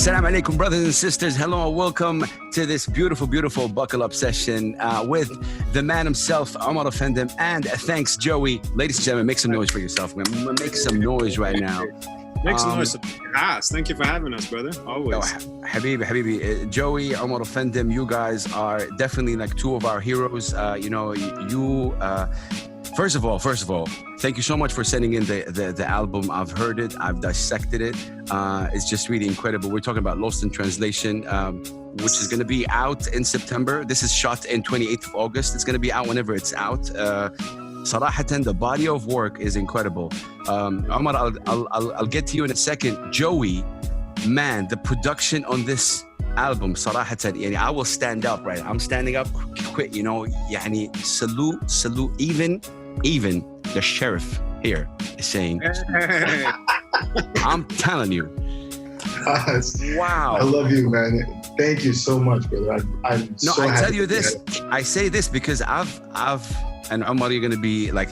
Assalamu alaikum, brothers and sisters. Hello and welcome to this beautiful, beautiful buckle up session with the man himself, Omar Offendum and Thanks Joey. Ladies and gentlemen, make some noise for yourself, man. Make some noise right now. Make some noise. Thank you for having us, brother. Always. Habibi. Joey, Omar Offendum, you guys are definitely like two of our heroes. First of all, thank you so much for sending in the album. I've heard it. I've dissected it. It's just really incredible. We're talking about Lost in Translation, which is going to be out in September. This is shot in 28th of August. It's going to be out whenever it's out. Sarahatan, the body of work is incredible. Omar, I'll get to you in a second. Joey, man, the production on this album, Sarahatan, I will stand up, right? I'm standing up quick, salute, even the sheriff here is saying, I'm telling you. Wow. I love you, man. Thank you so much, brother. I'm so happy. I tell you this, I say this because and Omar, you're going to be like,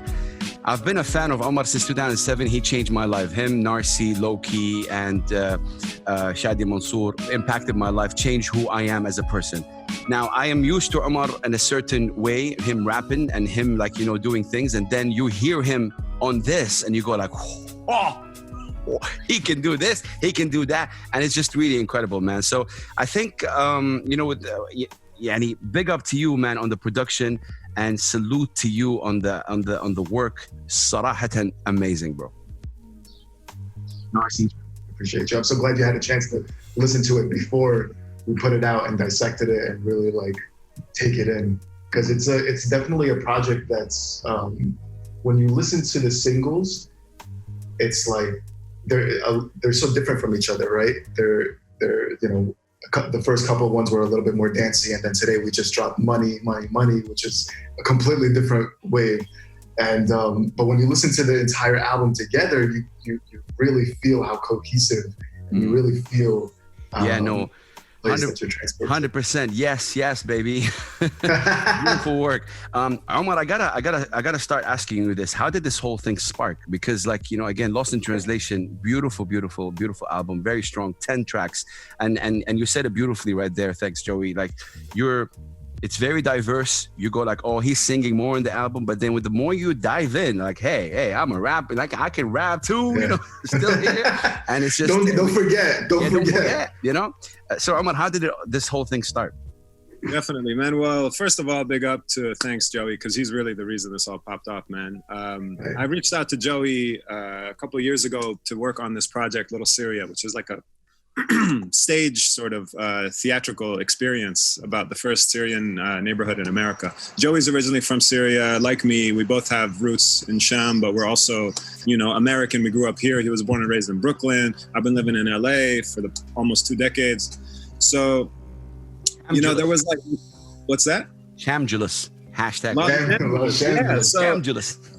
I've been a fan of Omar since 2007. He changed my life. Him, Narsi, Loki, and Shadi Mansour impacted my life, changed who I am as a person. Now, I am used to Omar in a certain way, him rapping and him doing things. And then you hear him on this and you go like, oh, he can do this, he can do that. And it's just really incredible, man. So I think, big up to you, man, on the production. And salute to you on the work. Sarahatan, amazing, bro. Nice. Appreciate you. I'm so glad you had a chance to listen to it before we put it out and dissected it and really take it in, because it's definitely a project that's when you listen to the singles, it's like they're so different from each other, right? They're the first couple of ones were a little bit more dancey, and then today we just dropped Money, which is a completely different wave. And but when you listen to the entire album together, you really feel how cohesive, and you really feel 100%. Yes, baby. Beautiful work. Omar, I gotta start asking you this. How did this whole thing spark? Because again, Lost in Translation, beautiful album, very strong, 10 tracks. And you said it beautifully right there. Thanks, Joey. It's very diverse. You go he's singing more in the album, but then with the more you dive in, hey, I'm a rapper. I can rap too, still here. And it's just don't forget. So Omar, how did this whole thing start? Definitely, man. Well, first of all, big up to Thanks Joey, because he's really the reason this all popped off, man. I reached out to Joey a couple of years ago to work on this project, Little Syria, which is like a stage sort of theatrical experience about the first Syrian neighborhood in America. Joey's originally from Syria. Like me, we both have roots in Sham, but we're also, American. We grew up here. He was born and raised in Brooklyn. I've been living in LA for almost 2 decades. So, there was what's that? Shamjulous. Hashtag.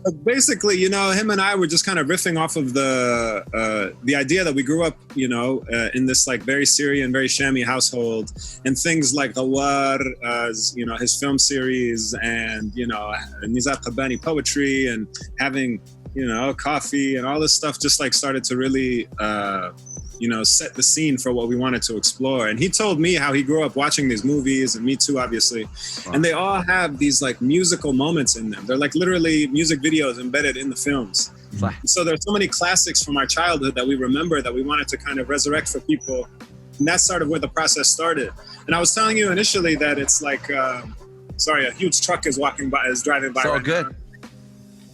So basically, him and I were just kind of riffing off of the idea that we grew up, in this very Syrian, very Shami household, and things like Gawar, his film series, and Nizar Qabbani poetry, and having coffee and all this stuff just started to really set the scene for what we wanted to explore. And he told me how he grew up watching these movies, and me too, obviously. Wow. And they all have these musical moments in them. They're literally music videos embedded in the films. Wow. So there's so many classics from our childhood that we remember that we wanted to kind of resurrect for people. And that's sort of where the process started. And I was telling you initially that it's sorry, a huge truck is driving by. It's all good.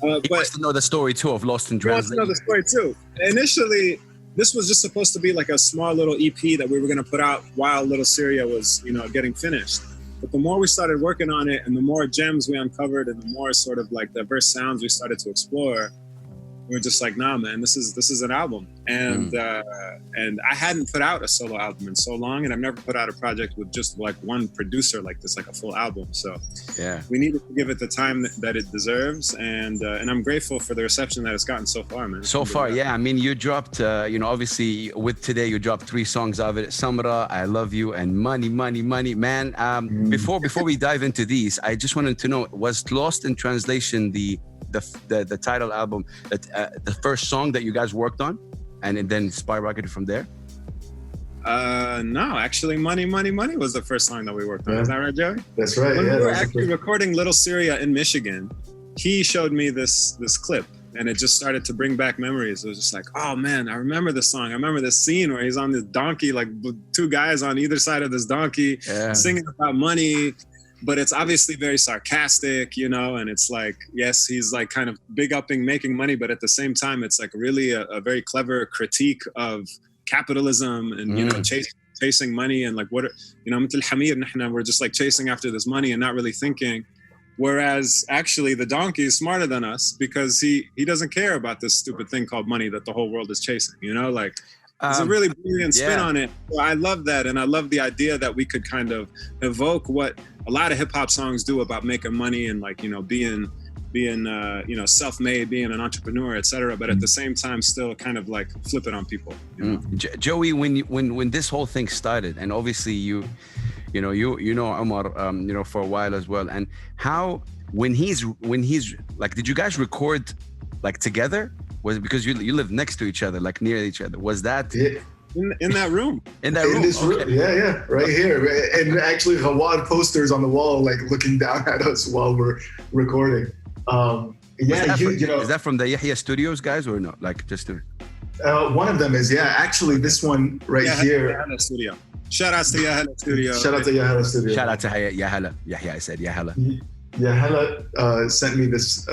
He wants to know the story too of Lost in Translation. He wants to know the story too. Initially, this was just supposed to be a small little EP that we were going to put out while Little Syria was, getting finished. But the more we started working on it and the more gems we uncovered and the more sort of diverse sounds we started to explore, we were just nah, man, this is an album. And and I hadn't put out a solo album in so long, and I've never put out a project with just one producer like this, a full album. So yeah, we needed to give it the time that it deserves, and I'm grateful for the reception that it's gotten so far, man. So far, yeah. I mean, you dropped, obviously with today, you dropped 3 songs of it: Samra, I Love You, and Money, man. Before we dive into these, I just wanted to know, was Lost in Translation the title album, the first song that you guys worked on, and then skyrocketed from there? No, actually, Money was the first song that we worked on. Yeah. Is that right, Joey? That's right. When yeah, we were that's actually recording Little Syria in Michigan, he showed me this clip, and it just started to bring back memories. It was just like, oh man, I remember this song. I remember this scene where he's on this donkey, like two guys on either side of this donkey, singing about money. But it's obviously very sarcastic, you know, and it's like, yes, he's like kind of big upping making money, but at the same time, it's like really a very clever critique of capitalism and, you know, chasing money and like what, you know, مثل الحمير نحن, we're just like chasing after this money and not really thinking. Whereas actually the donkey is smarter than us because he doesn't care about this stupid thing called money that the whole world is chasing, you know, like it's a really brilliant spin on it. So I love that. And I love the idea that we could kind of evoke what a lot of hip hop songs do about making money and like, you know, being you know, self-made, being an entrepreneur, etc. But at the same time, still kind of like flip it on people. You know? Joey, when this whole thing started, and obviously you know Omar, you know, for a while as well, and how when he's like, did you guys record like together? Was it because you live next to each other, like near each other? Was that in that room? In that room? In this room, yeah, right here. And actually, Hawad posters on the wall, like looking down at us while we're recording. You know, is that from the Yahya Studios guys or no? Like just to... one of them is, actually this one right here. Yahya Studio. Shout out to Yahya Studio. Shout out to Yahya Studio. Shout out to Yahya. Yahya, I said Yahya. Yahya sent me this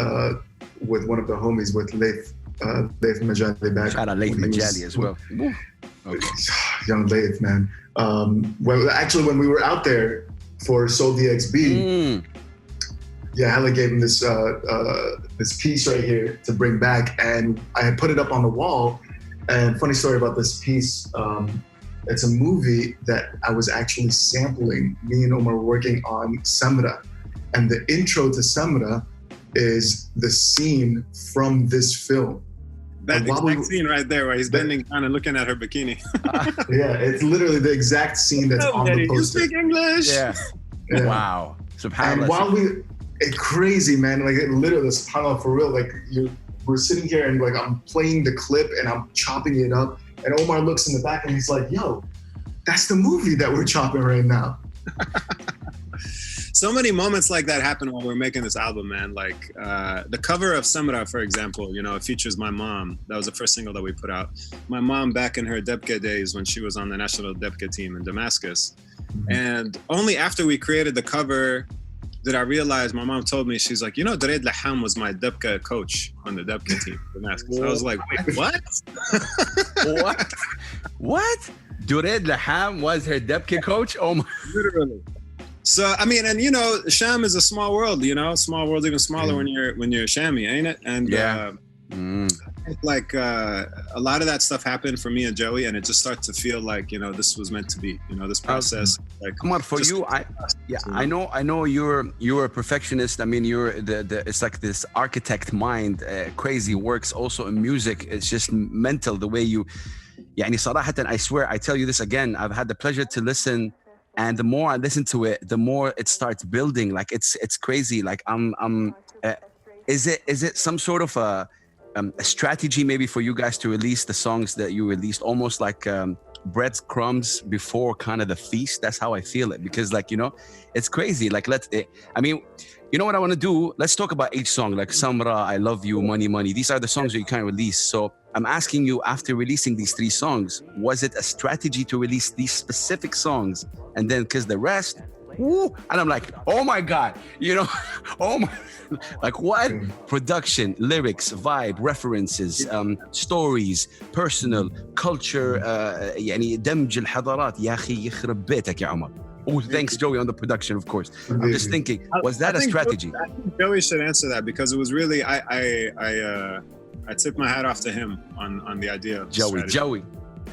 with one of the homies, with Laith Majali back. Shout out Laith Majali as well. Okay. Young Laith, man. Well, actually, when we were out there for SoulDXB, Hella gave him this this piece right here to bring back, and I had put it up on the wall. And funny story about this piece, it's a movie that I was actually sampling. Me and Omar were working on Samra, and the intro to Samra is the scene from this film. That exact scene right there where he's bending down and looking at her bikini. Yeah, it's literally the exact scene that's on the poster. You speak English? Yeah. Wow. SubhanAllah. And while it's crazy, man. Like, it literally, SubhanAllah, for real. Like, we're sitting here and like I'm playing the clip and I'm chopping it up, and Omar looks in the back and he's like, "Yo, that's the movie that we're chopping right now." So many moments like that happen while we're making this album, man. Like the cover of Samra, for example, you know, it features my mom. That was the first single that we put out. My mom back in her Debke days when she was on the national Debke team in Damascus. And only after we created the cover did I realize, my mom told me, she's like, you know, Dureid Laham was my Debke coach on the Debke team in Damascus. I was like, wait, what? What? Dureid Laham was her Debke coach? Oh my. Literally. So, I mean, and you know, Sham is a small world, you know, small world, even smaller when you're Shami, ain't it? And like a lot of that stuff happened for me and Joey, and it just started to feel like, you know, this was meant to be, you know, this process. Like, Omar, for you, I know you're a perfectionist. I mean, you're the it's like this architect mind, crazy works also in music. It's just mental the way you, يعني صراحة, I swear, I tell you this again, I've had the pleasure to listen. And the more I listen to it, the more it starts building. Like it's crazy. Like is it some sort of a strategy maybe for you guys to release the songs that you released, almost like breadcrumbs before kind of the feast? That's how I feel it, because like, you know, it's crazy. Like I mean, you know what I want to do? Let's talk about each song, like Samra, I Love You, Money. These are the songs that you can't release. So I'm asking you, after releasing these 3 songs, was it a strategy to release these specific songs? And then, because the rest, woo, and I'm like, oh my God, you know, oh my, like what? Production, lyrics, vibe, references, stories, personal, culture, يعني دمج الحضارات. يا أخي يخرب بيتك يا عمر. Oh, thanks Joey on the production, of course. I'm just thinking, was that a strategy? I think Joey should answer that, because it was really, I tip my hat off to him on the idea of Joey.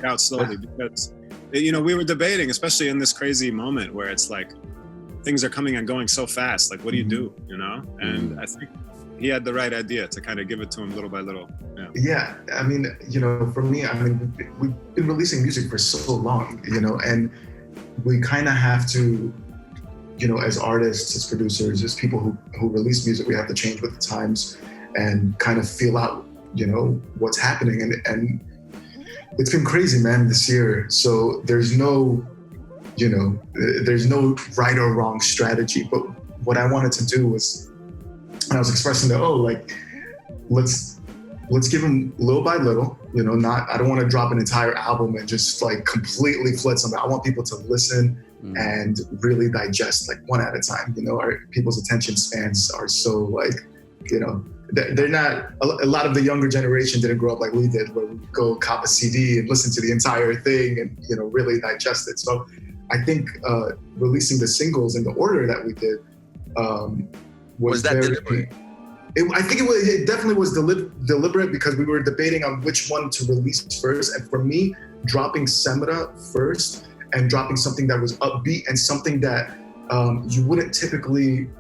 Out slowly, because, you know, we were debating, especially in this crazy moment where it's like things are coming and going so fast. Like, what do you do, you know? And I think he had the right idea to kind of give it to him little by little. Yeah, I mean, you know, for me, I mean, we've been releasing music for so long, you know, and we kind of have to, you know, as artists, as producers, as people who release music, we have to change with the times and kind of feel out, you know, what's happening. And It's been crazy, man, this year. So there's no, there's no right or wrong strategy. But what I wanted to do was, and I was expressing that, let's give them little by little, I don't want to drop an entire album and just like completely flood something. I want people to listen and really digest like one at a time. People's attention spans are so like, they're not, a lot of the younger generation didn't grow up like we did, where we go cop a CD and listen to the entire thing and, really digest it. So I think releasing the singles in the order that we did was that deliberate? I think it definitely was deliberate, because we were debating on which one to release first. And for me, dropping Semra first and dropping something that was upbeat and something that you wouldn't typically,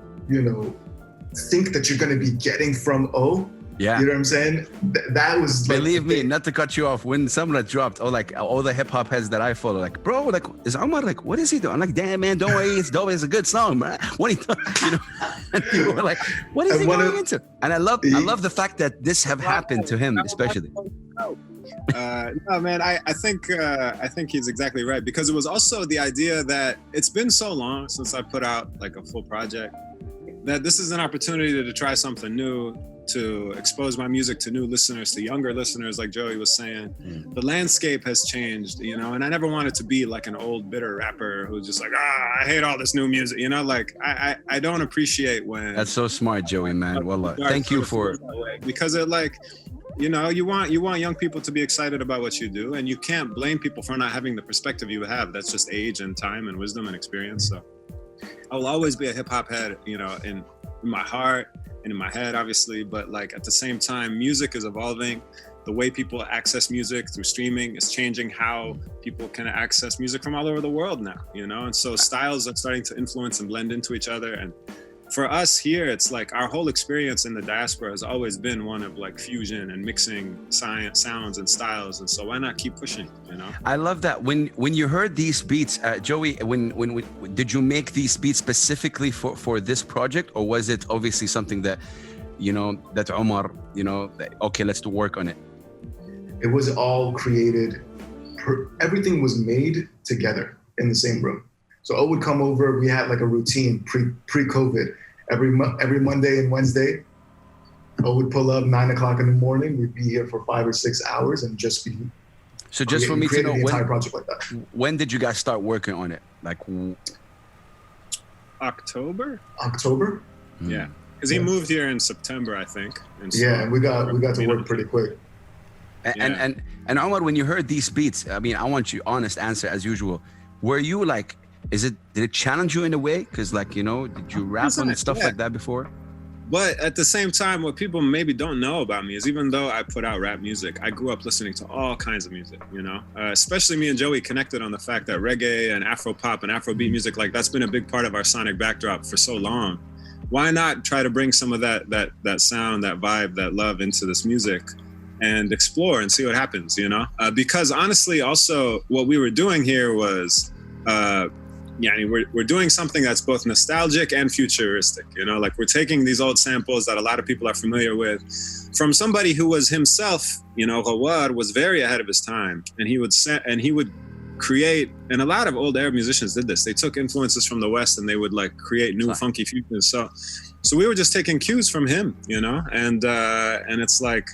think that you're going to be getting from O. Yeah. You know what I'm saying? That was like, believe me, not to cut you off, when Semra dropped, all the hip hop heads that I follow, like, bro, like, is Omar, like, what is he doing? I'm like, damn, man, don't worry, it's dope. It's a good song, man. What are you and people were like, what is he going into? And I love the fact that this have happened to him, especially. No, man, I think he's exactly right, because it was also the idea that it's been so long since I put out like a full project that this is an opportunity to try something new, to expose my music to new listeners, to younger listeners, like Joey was saying. The landscape has changed, and I never wanted to be like an old bitter rapper who's just like, I hate all this new music, like I don't appreciate when. That's so smart, Joey, man. Well, thank you for, because it like, you want young people to be excited about what you do, and you can't blame people for not having the perspective you have. That's just age and time and wisdom and experience. So I will always be a hip hop head, in my heart and in my head, obviously, but like at the same time, music is evolving. The way people access music through streaming is changing how people can access music from all over the world now, and so styles are starting to influence and blend into each other. And for us here, it's like our whole experience in the diaspora has always been one of like fusion and mixing sounds and styles, and so why not keep pushing? I love that. When you heard these beats, Joey, when did you make these beats specifically for this project, or was it obviously something that that Omar, okay, let's do work on it? It was all created. Everything was made together in the same room. So O would come over. We had like a routine pre-COVID. Every Monday and Wednesday, O would pull up 9 o'clock in the morning. We'd be here for 5 or 6 hours and just be. So just for me to know, the entire project like that. When did you guys start working on it? Like October. Yeah, because he moved here in September, I think. And so and we got to work pretty quick. And Omar, when you heard these beats, I mean, I want you honest answer as usual. Were you like, did it challenge you in a way? Because like, did you rap on stuff like that before? But at the same time, what people maybe don't know about me is, even though I put out rap music, I grew up listening to all kinds of music, especially me and Joey connected on the fact that reggae and Afro pop and Afrobeat music, like that's been a big part of our sonic backdrop for so long. Why not try to bring some of that sound, that vibe, that love into this music and explore and see what happens, because honestly, also what we were doing here was, we're doing something that's both nostalgic and futuristic, like we're taking these old samples that a lot of people are familiar with from somebody who was himself, Ghawar was very ahead of his time, and he would create, and a lot of old Arab musicians did this. They took influences from the West and they would like create new funky fusions. So we were just taking cues from him, and it's like,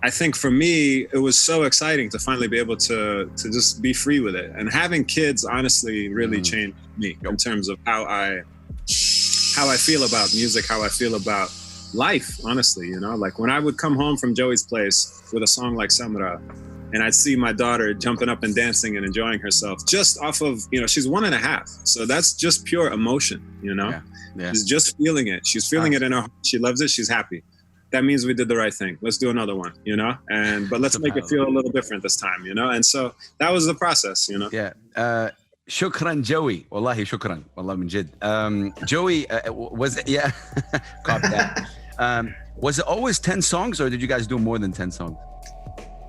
I think for me, it was so exciting to finally be able to just be free with it. And having kids honestly really changed me in terms of how I feel about music, how I feel about life, honestly, like when I would come home from Joey's place with a song like Semra, and I'd see my daughter jumping up and dancing and enjoying herself just off of, she's 1.5. So that's just pure emotion, Yeah. She's just feeling it. She's feeling it in her heart. She loves it. She's happy. That means we did the right thing. Let's do another one, but let's make it feel a little different this time, And so that was the process, Yeah. Shukran, Joey. Wallahi, shukran. Wallah min jid. Joey, was it, yeah, copy that. Was it always 10 songs, or did you guys do more than 10 songs?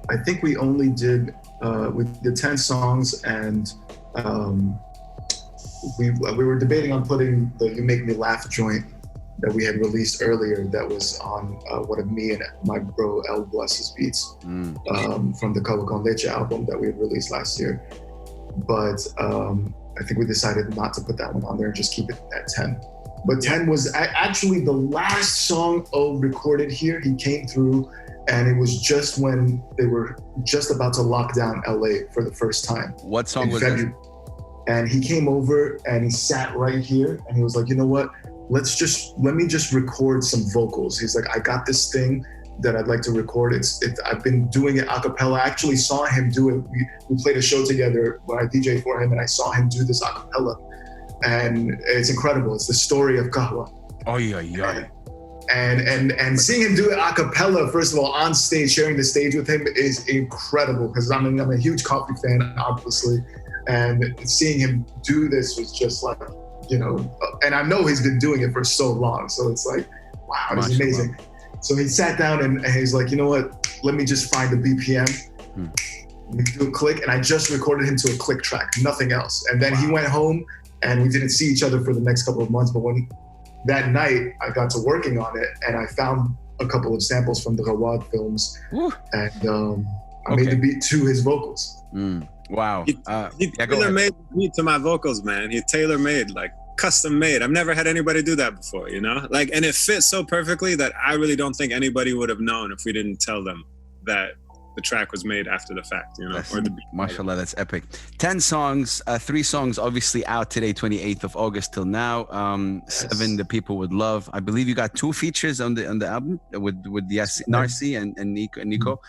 I think we only did, 10 songs, and we were debating on putting the You Make Me Laugh joint that we had released earlier that was on one of me and my bro El Bless's beats from the Kahua con Leche album that we had released last year. But I think we decided not to put that one on there and just keep it at 10. But 10 was actually the last song O recorded here. He came through, and it was just when they were just about to lock down LA for the first time. What song was that? And he came over and he sat right here and he was like, you know what? Let me just record some vocals. He's like, I got this thing that I'd like to record. I've been doing it a cappella. I actually saw him do it. We played a show together when I DJed for him, and I saw him do this a cappella. And it's incredible. It's the story of Kahua. Oh yeah. And seeing him do it a cappella, first of all, on stage, sharing the stage with him is incredible, because I'm a huge Coffee fan, obviously. And seeing him do this was just like, you know, and I know he's been doing it for so long. So it's like, wow, it's amazing. So he sat down and he's like, you know what, let me just find the BPM. We do a click, and I just recorded him to a click track, nothing else. And then he went home, and we didn't see each other for the next couple of months. But when that night I got to working on it, and I found a couple of samples from the Rawad films, and I made the beat to his vocals. Wow. He tailor-made me to my vocals, man. He tailor-made, like custom made. I've never had anybody do that before, you know? Like, and it fits so perfectly that I really don't think anybody would have known if we didn't tell them that the track was made after the fact, you know? Mashallah, that's epic. 10 songs, 3 songs obviously out today, 28th of August till now. 7 the people would love. I believe you got 2 features on the album with Narcy and Nico.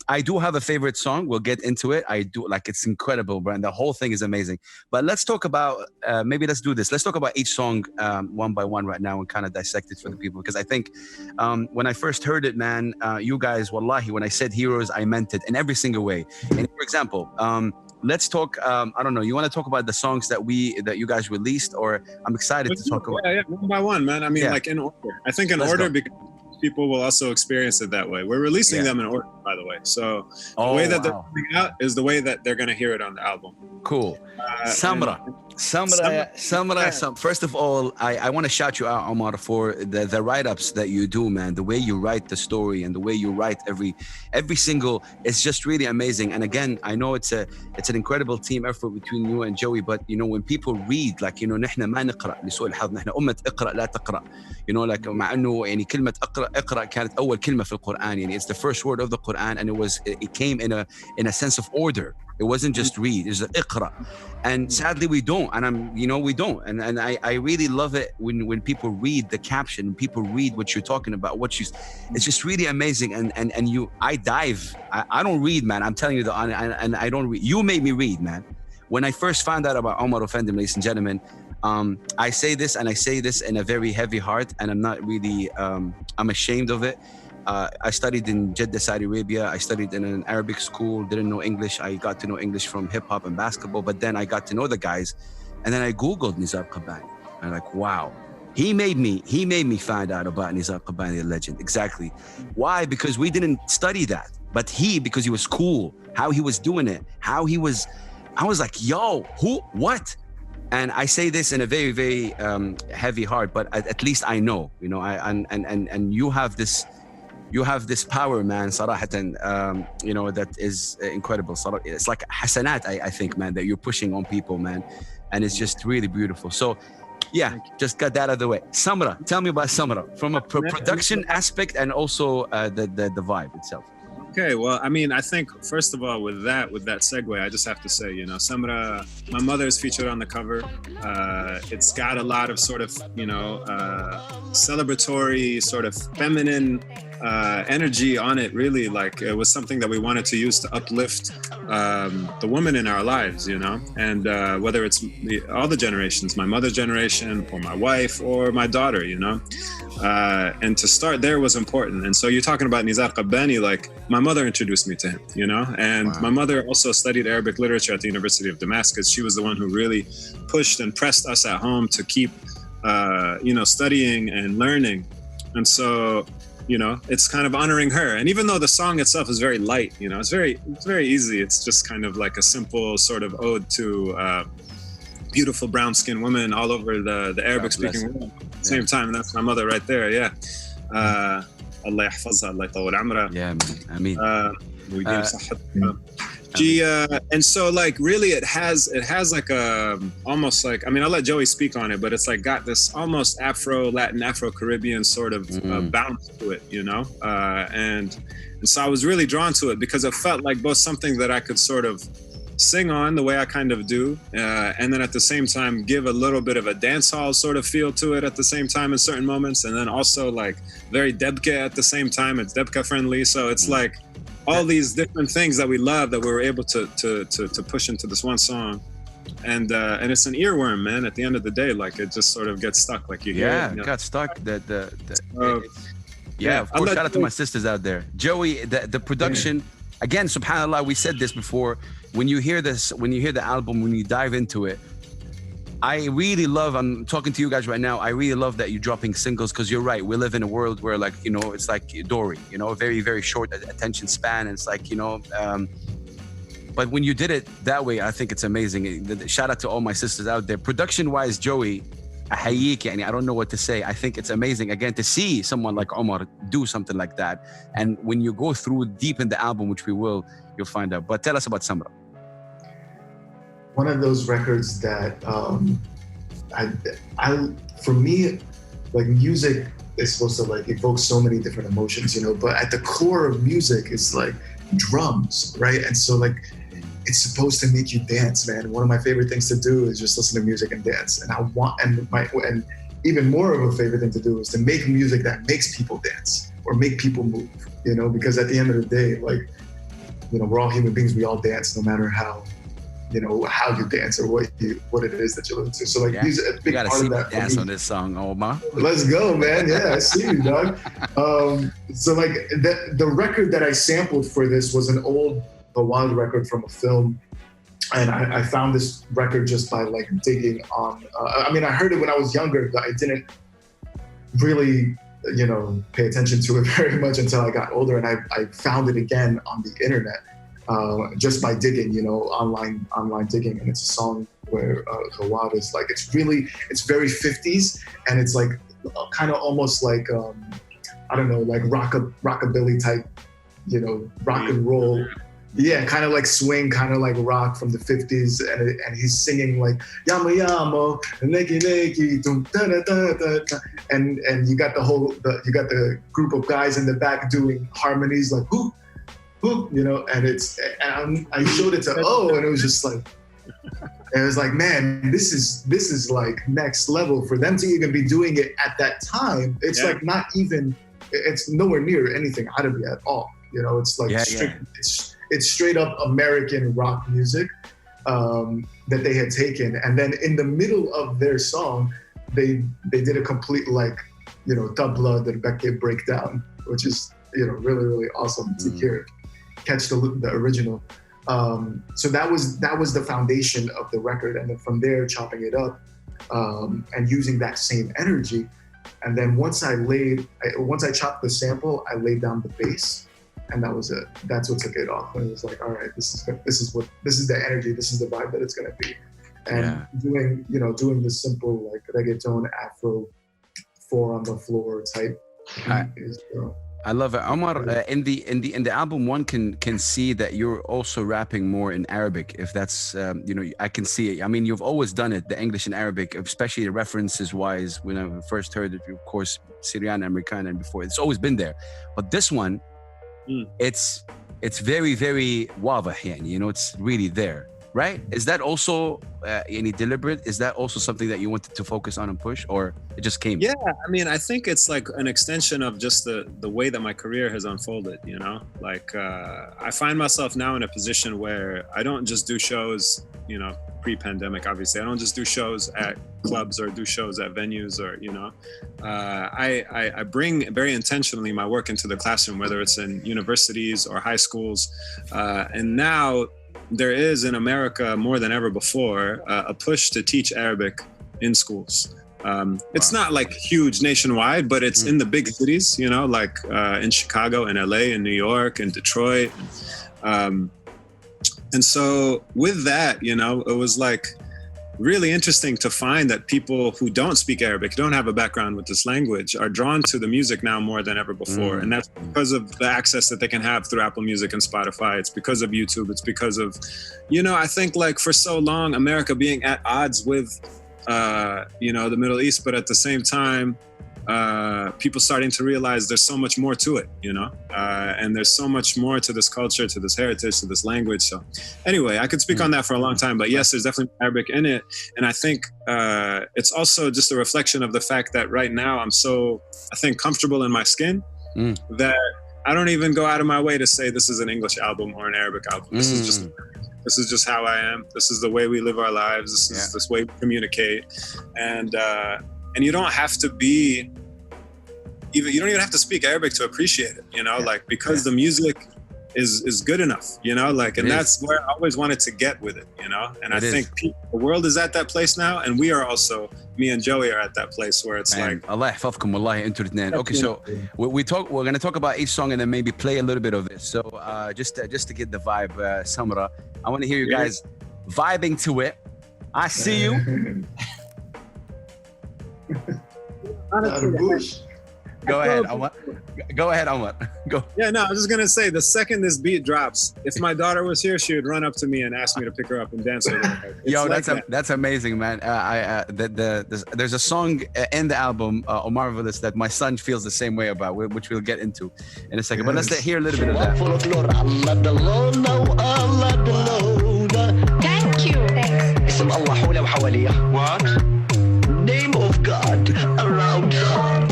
I do have a favorite song. We'll get into it. I do, like, it's incredible, bro. And the whole thing is amazing. But let's talk about, maybe let's do this. Let's talk about each song one by one right now and kind of dissect it for the people. Because I think when I first heard it, man, you guys, wallahi, when I said heroes, I meant it in every single way. And for example, let's talk, I don't know, you want to talk about the songs that you guys released, or I'm excited to talk about? Yeah, one by one, man. I mean, like in order. I think in order because people will also experience it that way. We're releasing them in order, by the way. So the way that they're coming out is the way that they're going to hear it on the album. Cool. Samra. First of all, I want to shout you out, Omar, for the write-ups that you do, man. The way you write the story and the way you write every single, it's just really amazing. And again, I know it's an incredible team effort between you and Joey, but you know, when people read, like, you know, نحن ما نقرأ لسوء الحظ، نحن أمة اقرأ لا تقرأ. You know, like, مع إنه يعني كلمة اقرأ كانت أول كلمة في القرآن. يعني it's the first word of the Quran, and it came in a sense of order. It wasn't just read, it's iqra. And sadly we don't, and we don't. And I really love it when people read the caption, people read what you're talking about, it's just really amazing. And I dive. I don't read, man. I'm telling you and I don't read. You made me read, man. When I first found out about Omar Offendum, ladies and gentlemen, I say this in a very heavy heart, and I'm not really, I'm ashamed of it. I studied in Jeddah, Saudi Arabia. I studied in an Arabic school, didn't know English. I got to know English from hip hop and basketball, but then I got to know the guys. And then I Googled Nizar Qabbani. I'm like, wow. He made me find out about Nizar Qabbani, the legend. Exactly. Why? Because we didn't study that. But because he was cool, how he was doing it, I was like, yo, who, what? And I say this in a very, very heavy heart, but at least I know, you know, and you have this power, man, صراحة, you know, that is incredible. It's like hasanat, I think, man, that you're pushing on people, man. And it's just really beautiful. So, yeah, just got that out of the way. Samra, tell me about Samra from a production aspect and also the vibe itself. Okay, well, I mean, I think, first of all, with that segue, I just have to say, you know, Samra, my mother is featured on the cover. It's got a lot of sort of, you know, celebratory, sort of feminine energy on it, really. Like, it was something that we wanted to use to uplift the women in our lives, you know, and whether it's all the generations, my mother's generation or my wife or my daughter, you know. And to start there was important. And so you're talking about Nizar Qabbani, like, my mother introduced me to him, you know, and my mother also studied Arabic literature at the University of Damascus. She was the one who really pushed and pressed us at home to keep, you know, studying and learning. And so, you know, it's kind of honoring her. And even though the song itself is very light, you know, it's very easy. It's just kind of like a simple sort of ode to beautiful brown-skinned women all over the Arabic-speaking world. same time. And that's my mother right there. Yeah. Allah يحفظها, Allah يطول عمرها. Yeah, man. I mean, ويديم صحتها. And so like really it has like a almost like, I mean, I'll let Joey speak on it, but it's like got this almost Latin Afro-Caribbean sort of bounce to it, you know? And so I was really drawn to it because it felt like both something that I could sort of sing on the way I kind of do, and then at the same time give a little bit of a dance hall sort of feel to it at the same time in certain moments, and then also like very Debka at the same time. It's Debka friendly, so it's like all these different things that we love that we were able to push into this one song, and it's an earworm, man. At the end of the day, like it just sort of gets stuck, like you hear. Yeah, it, you know? got stuck. Of course. Shout out to my sisters out there, Joey. The production. Yeah. Again, subhanAllah, we said this before. When you hear this, when you hear the album, when you dive into it, I really love, I'm talking to you guys right now, I really love that you're dropping singles, because you're right. We live in a world where, like, you know, it's like Dory, you know, a very, very short attention span. And it's like, you know, but when you did it that way, I think it's amazing. Shout out to all my sisters out there. Production-wise, Joey, I don't know what to say. I think it's amazing, again, to see someone like Omar do something like that. And when you go through deep in the album, which we will, you'll find out. But tell us about Samra. One of those records that, for me, like music is supposed to like evoke so many different emotions, you know, but at the core of music is like drums, right? And so like, it's supposed to make you dance, man. One of my favorite things to do is just listen to music and dance. And and even more of a favorite thing to do is to make music that makes people dance or make people move, you know, because at the end of the day, like, you know, we're all human beings. We all dance, no matter how, you know, how you dance or what it is that you listen to. So like, music, a big part of that. Dance on this song, Omar. Let's go, man. Yeah, I see you, dog. So like the record that I sampled for this was an old wild record from a film, and I found this record just by like digging on. I mean, I heard it when I was younger, but I didn't really, you know, pay attention to it very much until I got older, and I found it again on the internet just by digging, you know, online digging, and it's a song where Kahua is like, it's very 50s, and it's like kind of almost like I don't know, like rockabilly type, you know, rock and roll. Yeah, kind of like swing, kind of like rock from the 50s, and he's singing like yama yama, neki neki, and you got the group of guys in the back doing harmonies like whoop whoop, you know, and I showed it to and it was just like, man, this is like next level for them to even be doing it at that time. It's like not even, it's nowhere near anything Arabic at all, you know. It's like it's straight up American rock music that they had taken, and then in the middle of their song, they did a complete, like, you know, tabla Debka breakdown, which is, you know, really, really awesome to catch the original. So that was the foundation of the record, and then from there chopping it up and using that same energy, and then once I chopped the sample, I laid down the bass. And that was it. That's what took it off. And it was like, all right, this is the energy, this is the vibe that it's gonna be. And doing the simple like reggaeton, Afro, 4 on the floor type. I love it, Omar. In the album, one can see that you're also rapping more in Arabic. If that's you know, I can see it. I mean, you've always done it, the English and Arabic, especially the references wise. When I first heard it, of course, Syrian, American, and before, it's always been there. But this one. It's very, very واضح, you know, it's really there, right? Is that also any deliberate? Is that also something that you wanted to focus on and push, or it just came? Yeah, I mean, I think it's like an extension of just the way that my career has unfolded, you know? Like, I find myself now in a position where I don't just do shows, you know, pre-pandemic, obviously. I don't just do shows at clubs or do shows at venues, or, you know, I bring very intentionally my work into the classroom, whether it's in universities or high schools. And now there is in America more than ever before a push to teach Arabic in schools. It's not like huge nationwide, but it's in the big cities, you know, like in Chicago and LA and New York and Detroit. And so with that, you know, it was like, really interesting to find that people who don't speak Arabic, don't have a background with this language, are drawn to the music now more than ever before. And that's because of the access that they can have through Apple Music and Spotify. It's because of YouTube. It's because of, I think like for so long, America being at odds with, the Middle East, but at the same time, people starting to realize there's so much more to it, and there's so much more to this culture, to this heritage, to this language. So anyway, I could speak on that for a long time, but yes, there's definitely Arabic in it. And I think it's also just a reflection of the fact that right now I'm so, I think, comfortable in my skin that I don't even go out of my way to say this is an English album or an Arabic album. This is just how I am. This is the way we live our lives. This is this way we communicate. And you don't have to be, you don't even have to speak Arabic to appreciate it, because the music is good enough, and that's where I always wanted to get with it, and I think the world is at that place now, and we are also, me and Joey are at that place where it's like Allah يحفظكم والله انتوا الاثنين. Okay, so we're going to talk about each song and then maybe play a little bit of it. So just to get the vibe, Samra, I want to hear you guys vibing to it. I see you. Go ahead, Omar. Go. Yeah, no, I was just gonna say, the second this beat drops, if my daughter was here, she would run up to me and ask me to pick her up and dance with her. Yo, that's amazing, man. There's a song in the album, Omar Offendum, that my son feels the same way about, which we'll get into in a second. But let's hear a little bit of that. Thank you. Thanks. What? Name of God around God.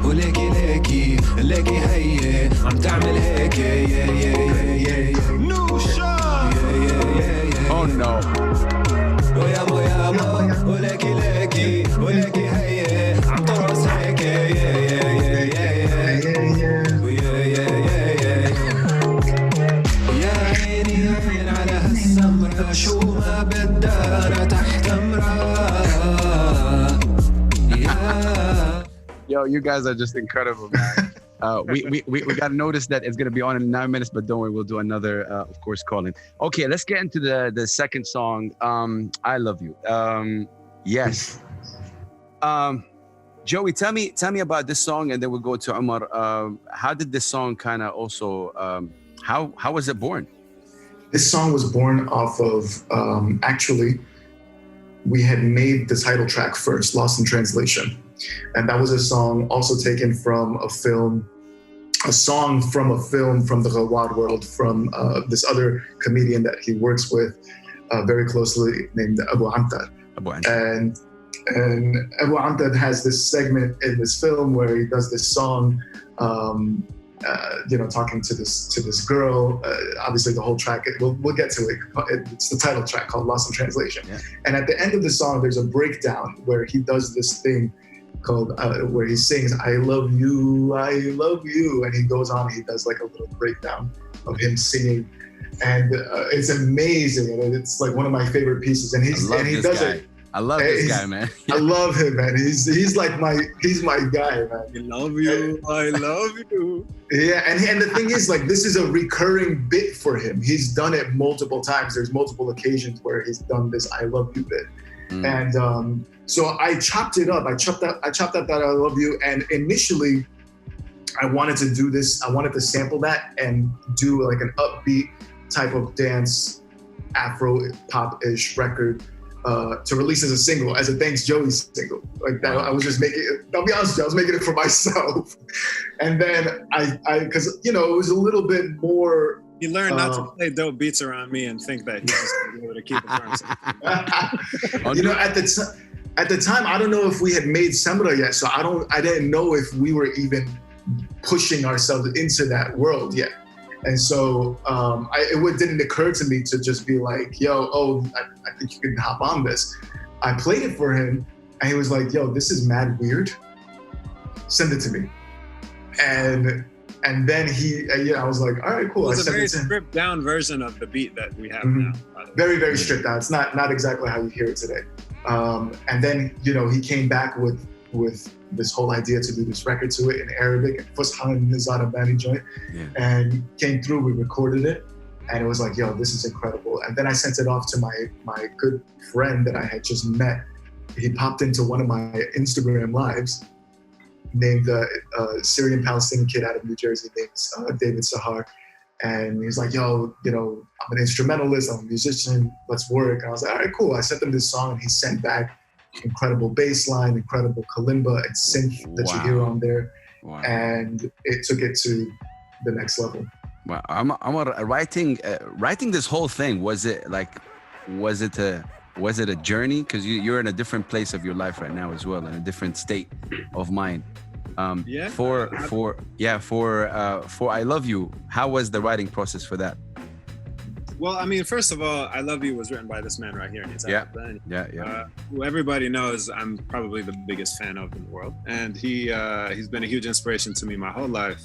وليكي ليكي هي عم تعمل هيك نوشا. Oh no. ويا وليكي هي عم ترقص هيك يا عيني على هالسمرة شو ما بدها تحت Yo, you guys are just incredible, man. We got to notice that it's going to be on in 9 minutes, but don't worry, we'll do another, of course, call-in. Okay, let's get into the second song, I Love You. Yes. Joey, tell me about this song, and then we'll go to Omar. How did this song kind of also, how was it born? This song was born off of, actually, we had made the title track first, Lost in Translation. And that was a song also taken from a song from a film from the Ghawad world, from this other comedian that he works with very closely, named Abu Amtad. And Abu Amtad has this segment in this film where he does this song, talking to this girl. Obviously, the whole track, we'll get to it. It's the title track called Lost in Translation. Yeah. And at the end of the song, there's a breakdown where he does this thing called where he sings I love you, and he goes on, he does like a little breakdown of him singing, and it's amazing, and it's like one of my favorite pieces, and he does it. I love this guy, man. I love him, man. He's my guy, man. I love you, I love you. Yeah, and the thing is, like, this is a recurring bit for him. He's done it multiple times. There's multiple occasions where he's done this I love you bit. And so I chopped it up. I chopped out that I love you. And initially, I wanted to do this. I wanted to sample that and do like an upbeat type of dance, Afro pop-ish record to release as a single, as a Thanks Joey single. Like that, I was just making it. I'll be honest with you, I was making it for myself. And then because it was a little bit more. He learned not to play dope beats around me and think that he's just gonna be able to keep it for himself. At the time, I don't know if we had made Samra yet, so I didn't know if we were even pushing ourselves into that world yet. And so it didn't occur to me to just be like, I think you can hop on this. I played it for him, and he was like, yo, this is mad weird. Send it to me. And then I was like, all right, cool. It's a very stripped down version of the beat that we have now. Very, very stripped down. It's not exactly how you hear it today. And then, he came back with this whole idea to do this record to it in Arabic, and Fushan Nizara Bani joint, and came through, we recorded it. and it was like, yo, this is incredible. And then I sent it off to my good friend that I had just met. He popped into one of my Instagram lives, named a Syrian Palestinian kid out of New Jersey named David Sahar. And he's like, yo, you know, I'm an instrumentalist, I'm a musician, let's work. And I was like, all right, cool. I sent him this song and he sent back incredible bass line, incredible kalimba and synth that you hear on there. Wow. And it took it to the next level. Wow. I'm writing this whole thing. Was it a journey? Because you're in a different place of your life right now as well, in a different state of mind. For I Love You, how was the writing process for that? Well, I mean, first of all, I Love You was written by this man right here. Who everybody knows I'm probably the biggest fan of in the world. And he's been a huge inspiration to me my whole life.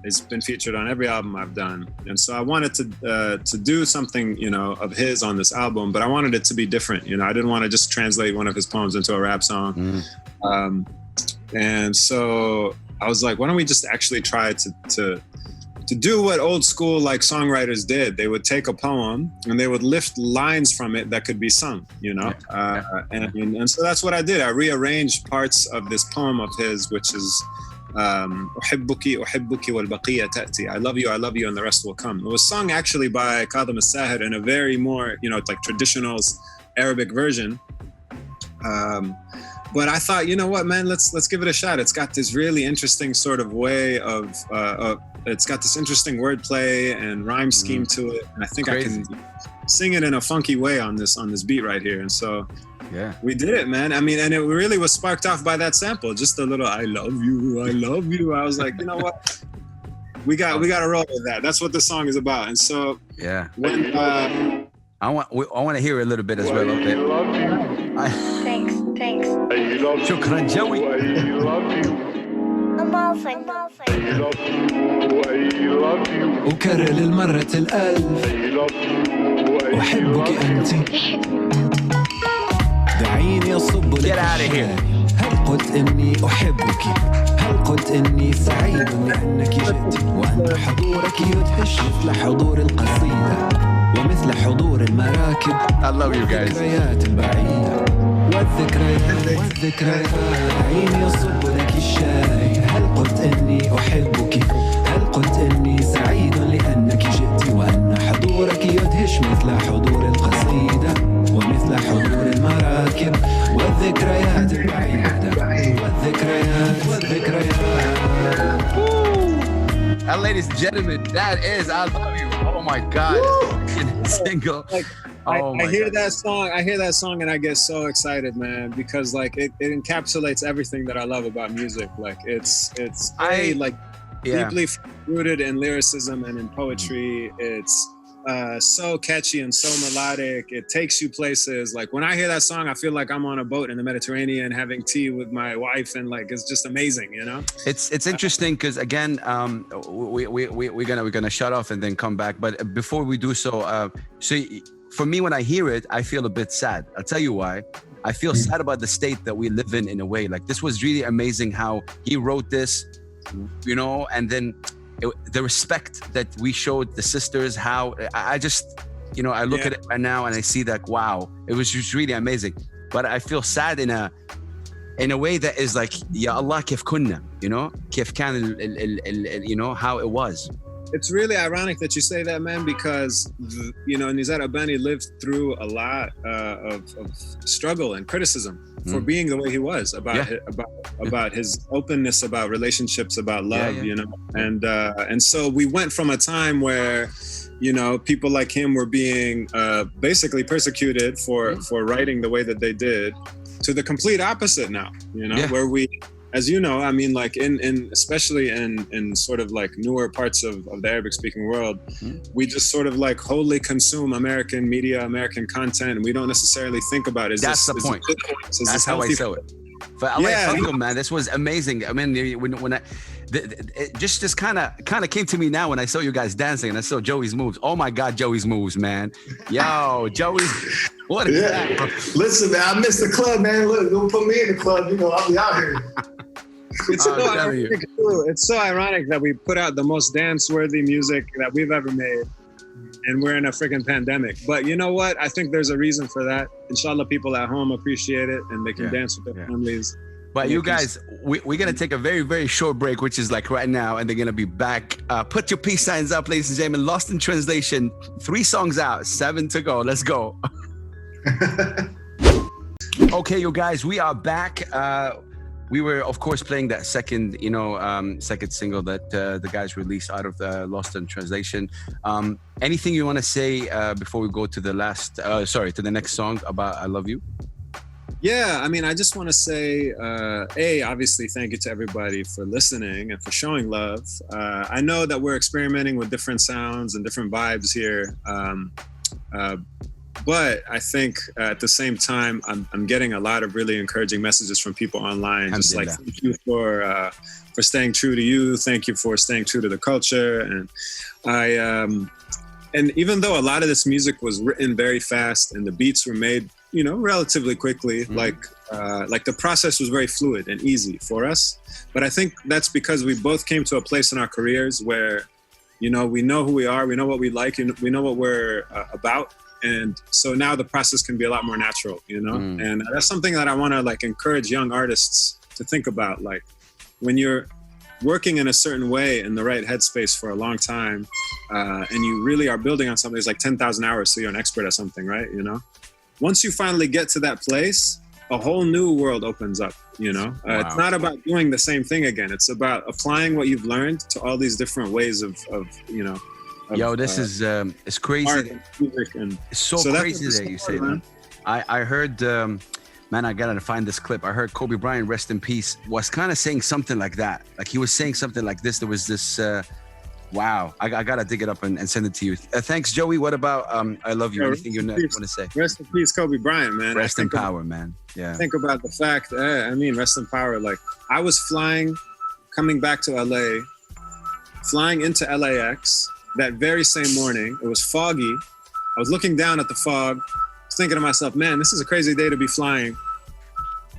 He's been featured on every album I've done. And so I wanted to do something, you know, of his on this album, but I wanted it to be different. You know, I didn't want to just translate one of his poems into a rap song. And so I was like, why don't we just actually try to do what old school like songwriters did? They would take a poem and they would lift lines from it that could be sung, you know? And so that's what I did. I rearranged parts of this poem of his, which is أحبك أحبك والبقية تأتي. I love you, and the rest will come. It was sung actually by Kadhim al-Sahir in a very more, you know, like traditional Arabic version. But I thought, you know what, man, let's give it a shot. It's got this really interesting sort of way of it's got this interesting wordplay and rhyme scheme to it, and I think I can sing it in a funky way on this beat right here. And so we did it, man. I mean, and it really was sparked off by that sample, just a little "I love you, I love you." I was like, you know what, we got to roll with that. That's what the song is about. And so when I want to hear a little bit as well. Thanks. شكرا جوي. أكرر للمرة الألف أحبك أنت دعيني أصب لك هل قلت إني أحبك هل قلت إني سعيد لأنك جئت وأن حضورك يدهش مثل حضور القصيدة ومثل حضور المراكب I love you guys. الذكريات البعيدة والذكريات عيني يصب لك الشاي هل قلت إني أحبك هل قلت إني سعيد لأنك جئت وأن حضورك يدهش مثل حضور القصيدة ومثل حضور المراكب والذكريات البعيدة والذكريات And ladies and gentlemen, that is I Love You. Oh my God. Single. I hear that song and I get so excited, man, because like it encapsulates everything that I love about music. Like it's deeply rooted in lyricism and in poetry. It's so catchy and so melodic. It takes you places. Like when I hear that song, I feel like I'm on a boat in the Mediterranean having tea with my wife, and like it's just amazing, you know. It's interesting because again, we're gonna shut off and then come back. But before we do so, for me, when I hear it, I feel a bit sad. I'll tell you why. I feel sad about the state that we live in a way. Like this was really amazing how he wrote this, you know, and then the respect that we showed the sisters, how I just, you know, I look at it right now and I see that, wow, it was just really amazing. But I feel sad in a way that is like, Ya Allah, kif kunna, you know, kif kan, you know, how it was. It's really ironic that you say that, man, because, you know, Nizar Abani lived through a lot of struggle and criticism for being the way he was, about his openness, about relationships, about love, you know. And so we went from a time where, you know, people like him were being basically persecuted for writing the way that they did, to the complete opposite now, you know, where we, as you know, I mean, like in especially in sort of like newer parts of the Arabic speaking world, we just sort of like wholly consume American media, American content, and we don't necessarily think about it. That's the point. That's how I saw it. But I like man, this was amazing. I mean, when it just kind of came to me now when I saw you guys dancing and I saw Joey's moves. Oh my God, Joey's moves, man. Yo, Joey's, what is that, bro? Listen, man, I missed the club, man. Look, don't put me in the club. You know, I'll be out here. It's so ironic that we put out the most dance-worthy music that we've ever made, and we're in a freaking pandemic. But you know what? I think there's a reason for that. Inshallah, people at home appreciate it and they can dance with their families. But you guys, we're going to take a very, very short break, which is like right now, and they're going to be back. Put your peace signs up, ladies and gentlemen. Lost in Translation, 3 songs out, 7 to go. Let's go. Okay, you guys, we are back. We were, of course, playing that second single that the guys released out of the Lost in Translation. Anything you want to say before we go to the to the next song about I Love You? Yeah, I mean, I just want to say, obviously, thank you to everybody for listening and for showing love. I know that we're experimenting with different sounds and different vibes here. But I think at the same time, I'm getting a lot of really encouraging messages from people online. Just like, thank you for staying true to you. Thank you for staying true to the culture. And and even though a lot of this music was written very fast and the beats were made, relatively quickly, like the process was very fluid and easy for us. But I think that's because we both came to a place in our careers where, we know who we are, we know what we like, and we know what we're about. And so now the process can be a lot more natural, and that's something that I want to encourage young artists to think about. Like when you're working in a certain way in the right headspace for a long time, and you really are building on something, it's like 10,000 hours, so you're an expert at something, right? Once you finally get to that place, a whole new world opens up, Wow. It's not about doing the same thing again. It's about applying what you've learned to all these different ways of this is it's crazy. It's so crazy that you say that. I heard, man, I gotta find this clip. I heard Kobe Bryant, rest in peace, was kind of saying something like that. Like he was saying something like this. There was this, wow. I gotta dig it up and send it to you. Thanks, Joey. What about I Love You? Anything you want to say? Rest in peace, Kobe Bryant, man. Rest in power, man. Yeah. Think about the fact, rest in power. Like I was coming back to LA, flying into LAX. That very same morning, it was foggy. I was looking down at the fog, thinking to myself, man, this is a crazy day to be flying.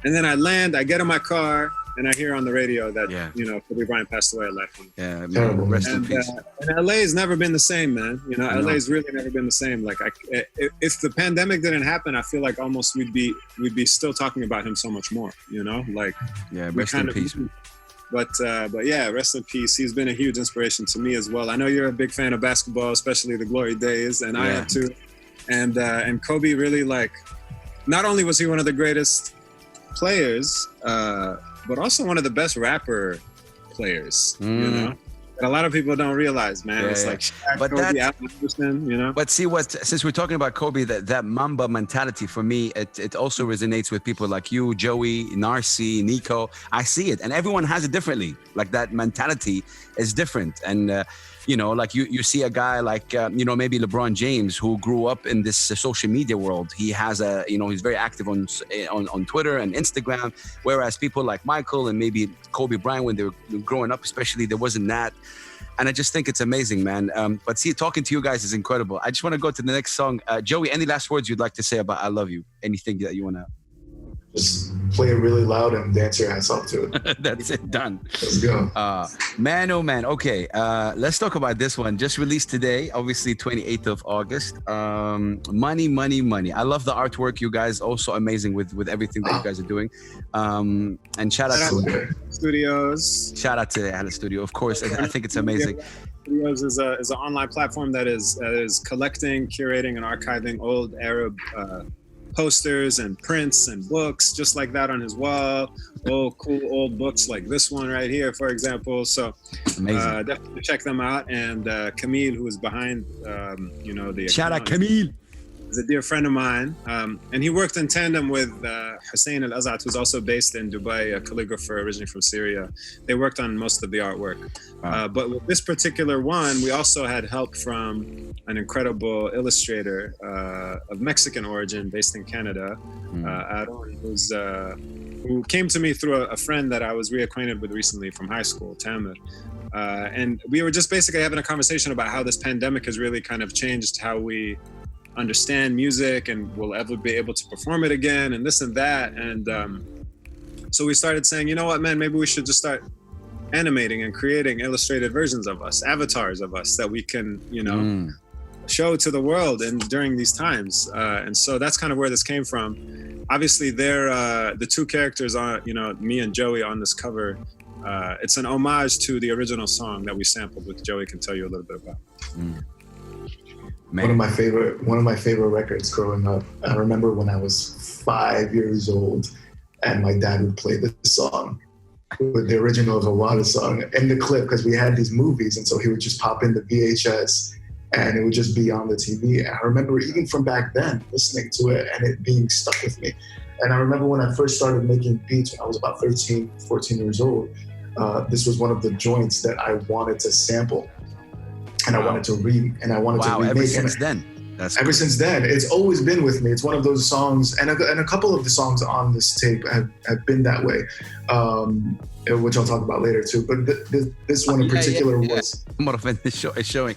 And then I land, I get in my car, and I hear on the radio that, Kobe Bryant passed away at life. Yeah, man, rest in peace. And LA has never been the same, man. LA has really never been the same. Like, if the pandemic didn't happen, I feel like almost we'd be still talking about him so much more, rest in peace. But yeah, rest in peace. He's been a huge inspiration to me as well. I know you're a big fan of basketball, especially the glory days, and I am too. And Kobe really, not only was he one of the greatest players, but also one of the best rapper players, that a lot of people don't realize, man. It's like Shaq, but Kobe, Anderson, But see since we're talking about Kobe, that Mamba mentality for me, it also resonates with people like you, Joey, Narcy, Nico. I see it, and everyone has it differently. Like that mentality is different, and you see a guy like maybe LeBron James, who grew up in this social media world. He has he's very active on Twitter and Instagram, whereas people like Michael and maybe Kobe Bryant, when they were growing up especially, there wasn't that. And I just think it's amazing, man. But talking to you guys is incredible. I just want to go to the next song. Joey, any last words you'd like to say about I Love You? Anything that you want to... Just play it really loud and dance your ass off to it. That's it, done. Let's go. Man, oh man. Okay, let's talk about this one. Just released today, obviously 28th of August. Money, Money, Money. I love the artwork. You guys also amazing with everything that you guys are doing. And shout out to Studios. Shout out to Atlas Studio, of course. I think it's amazing. Studios is an online platform that is collecting, curating, and archiving old Arab posters and prints and books just like that on his wall. Cool old books like this one right here, for example. So definitely check them out. And Camille, who is behind the shout out Camille, is a dear friend of mine, and he worked in tandem with Hussein Al-Azat, who's also based in Dubai, a calligrapher originally from Syria. They worked on most of the artwork. Wow. But with this particular one, we also had help from an incredible illustrator of Mexican origin based in Canada, Aaron, who came to me through a friend that I was reacquainted with recently from high school, Tamer. And we were just basically having a conversation about how this pandemic has really kind of changed how we understand music and will ever be able to perform it again and this and that. And so we started saying, you know what, man, maybe we should just start animating and creating illustrated versions of us, avatars of us that we can, show to the world and during these times. And so that's kind of where this came from. Obviously, they're the two characters on, me and Joey on this cover. It's an homage to the original song that we sampled, which Joey can tell you a little bit about. One of my favorite records growing up. I remember when I was 5 years old, and my dad would play this song, with the original Kahua song, and the clip, because we had these movies, and so he would just pop in the VHS, and it would just be on the TV. And I remember even from back then listening to it and it being stuck with me. And I remember when I first started making beats when I was about 13, 14 years old, this was one of the joints that I wanted to sample. And I wanted to remake. Ever since then. Ever since then, it's always been with me. It's one of those songs, and a couple of the songs on this tape have been that way, which I'll talk about later too. But this one in particular was. Omar Offendum is showing.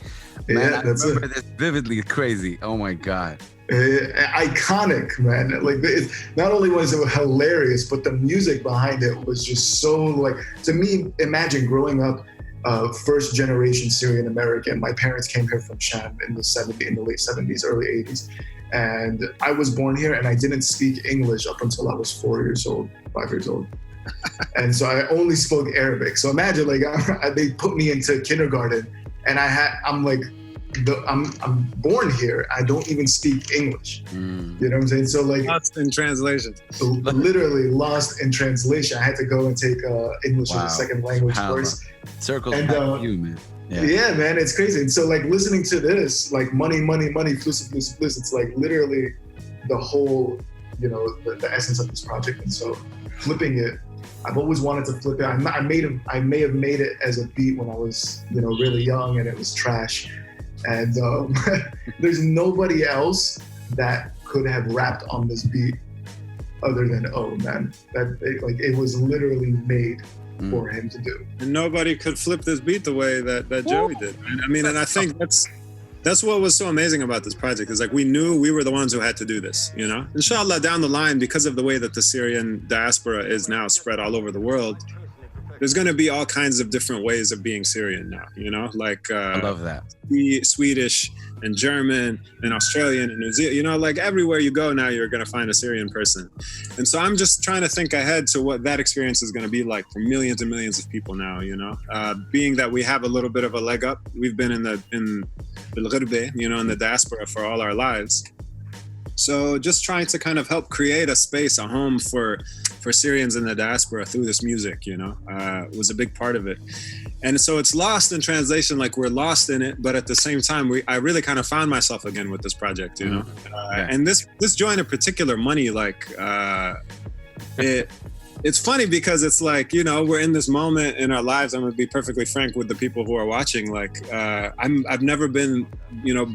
Man, I remember this vividly. Crazy. Oh my God. Iconic, man. Like, not only was it hilarious, but the music behind it was just so, like, to me, imagine growing up first generation Syrian American. My parents came here from Sham in the late 70s, early 80s. And I was born here and I didn't speak English up until I was 5 years old. And so I only spoke Arabic. So imagine, like, they put me into kindergarten and I'm born here. I don't even speak English. You know what I'm saying? So, like, lost in translation. Literally lost in translation. I had to go and take English as a second language course. Circles back you, man. Yeah, man, it's crazy. And so, like, listening to this, like, money, flus, it's like literally the whole, the essence of this project. And so flipping it, I've always wanted to flip it. I may have made it as a beat when I was, really young, and it was trash. And there's nobody else that could have rapped on this beat other than man. It was literally made for him to do. And nobody could flip this beat the way that Joey did. I mean, and I think that's what was so amazing about this project, is like we knew we were the ones who had to do this, Inshallah, down the line, because of the way that the Syrian diaspora is now spread all over the world, there's going to be all kinds of different ways of being Syrian now, like I love that. Swedish and German and Australian and New Zealand, like everywhere you go now, you're going to find a Syrian person. And so I'm just trying to think ahead to what that experience is going to be like for millions and millions of people now, being that we have a little bit of a leg up. We've been in the Ghirbe, in the diaspora for all our lives. So just trying to kind of help create a space, a home for Syrians in the diaspora through this music, was a big part of it. And so it's lost in translation, like we're lost in it, but at the same time, I really kind of found myself again with this project, and this joint in particular, Money, like, it's funny because it's like, we're in this moment in our lives. I'm going to be perfectly frank with the people who are watching. Like, I've never been,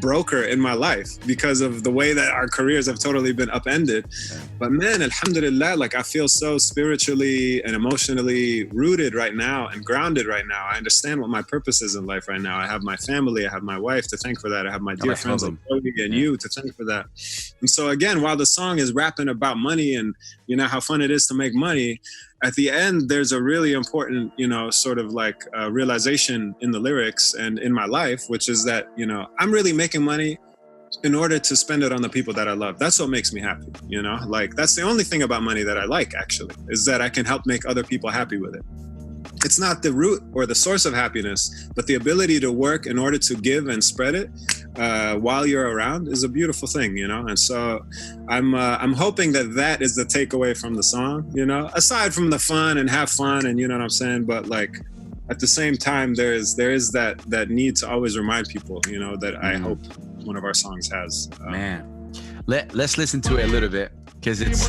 broker in my life because of the way that our careers have totally been upended. Yeah. But man, alhamdulillah, like I feel so spiritually and emotionally rooted right now and grounded right now. I understand what my purpose is in life right now. I have my family. I have my wife to thank for that. I have my dear friends like Joey and you to thank for that. And so again, while the song is rapping about money and, how fun it is to make money, at the end, there's a really important, sort of like realization in the lyrics and in my life, which is that, I'm really making money in order to spend it on the people that I love. That's what makes me happy, like that's the only thing about money that I like, actually, is that I can help make other people happy with it. It's not the root or the source of happiness, but the ability to work in order to give and spread it while you're around is a beautiful thing, And so I'm hoping that is the takeaway from the song, aside from the fun and have fun and you know what I'm saying. But like at the same time, there is that need to always remind people, that I hope one of our songs has. Man, let's listen to it a little bit because it's.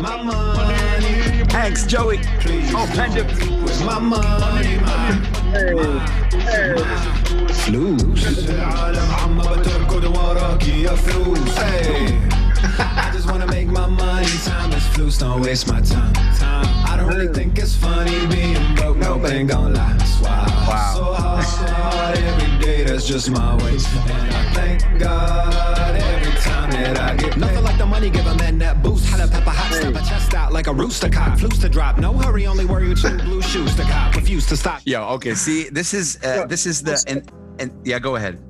My money. Thanks, Joey. Offendum. My money, فلوس العالم عم بتركض وراك يا فلوس. I just wanna make my money. Time is fluce, don't waste my time. I don't really think it's funny being broke. No, ain't gonna lie. Wow. So hard every day. That's just my way. And I thank God every time that I get paid. Nothing like the money, give a man that boost. Had a pepper hot, snap a chest out like a rooster cock. Flues to drop, no hurry, only worry with your blue shoes to cop. Refuse to stop. Yo, okay. See, this is the and yeah, go ahead.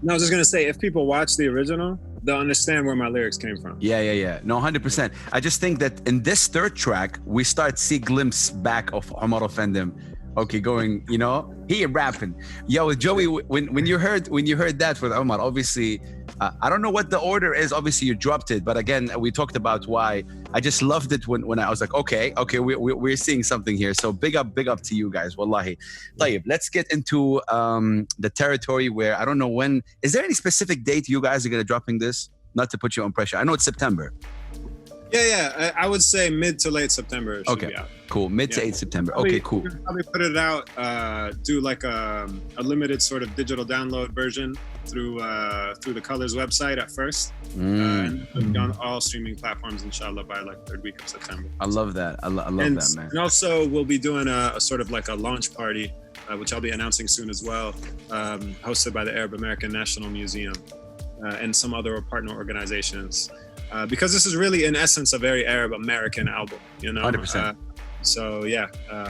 No, I was just gonna say, if people watch the original, they'll understand where my lyrics came from. Yeah. No, 100%. I just think that in this third track, we start see glimpse back of Omar Offendum. Okay, going, you know, he rapping. Yo, Joey, when you heard that with Omar, obviously, I don't know what the order is. Obviously, you dropped it, but again, we talked about why. I just loved it when I was like, okay, we're seeing something here. So big up to you guys, wallahi. Tayyib, let's get into the territory where I don't know when. Is there any specific date you guys are gonna dropping this? Not to put you on pressure. I know it's September. Yeah. I would say mid to late September. It should be out. Cool. Mid to 8 September. Okay, cool. Probably put it out, do like a limited sort of digital download version through the Colors website at first. And on all streaming platforms, inshallah, by like third week of September. I love that. I love that, man. And also we'll be doing a sort of like a launch party, which I'll be announcing soon as well, hosted by the Arab American National Museum and some other partner organizations. Because this is really, in essence, a very Arab American album, you know. 100%. So yeah.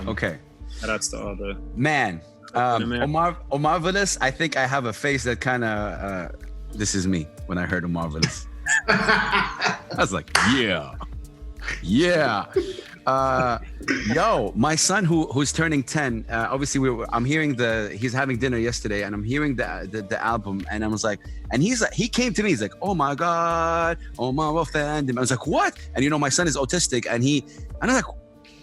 Okay. Shoutouts to all the man. Marvelous. I think I have a face that kind of. This is me when I heard Marvelous. I was like, yeah. Yo, my son who's turning 10. Obviously, I'm hearing he's having dinner yesterday, and I'm hearing the album, and I was like, and he came to me. He's like, oh my God, Omar Offendum. I was like, what? And you know, my son is autistic, and I was like,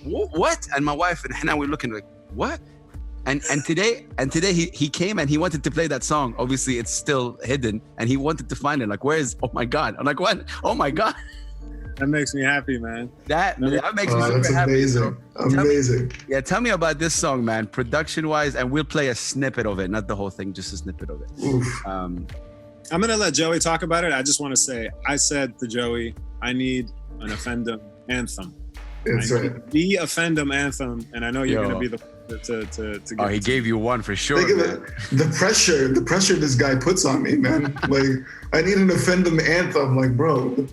what? And my wife and Hannah were looking like, what? And today he came and he wanted to play that song. Obviously, it's still hidden, and he wanted to find it. Like, where is? Oh my God! I'm like, what? Oh my God! That makes me happy, man. That makes me super happy. Amazing. Amazing. Tell me about this song, man. Production-wise, and we'll play a snippet of it, not the whole thing, just a snippet of it. I'm gonna let Joey talk about it. I just want to say, I said to Joey, I need an Offendum anthem. That's right. The Offendum anthem, and I know you're gonna be the to oh, he gave you one for sure. Think of it. The pressure this guy puts on me, man. Like, I need an Offendum anthem. Like, bro.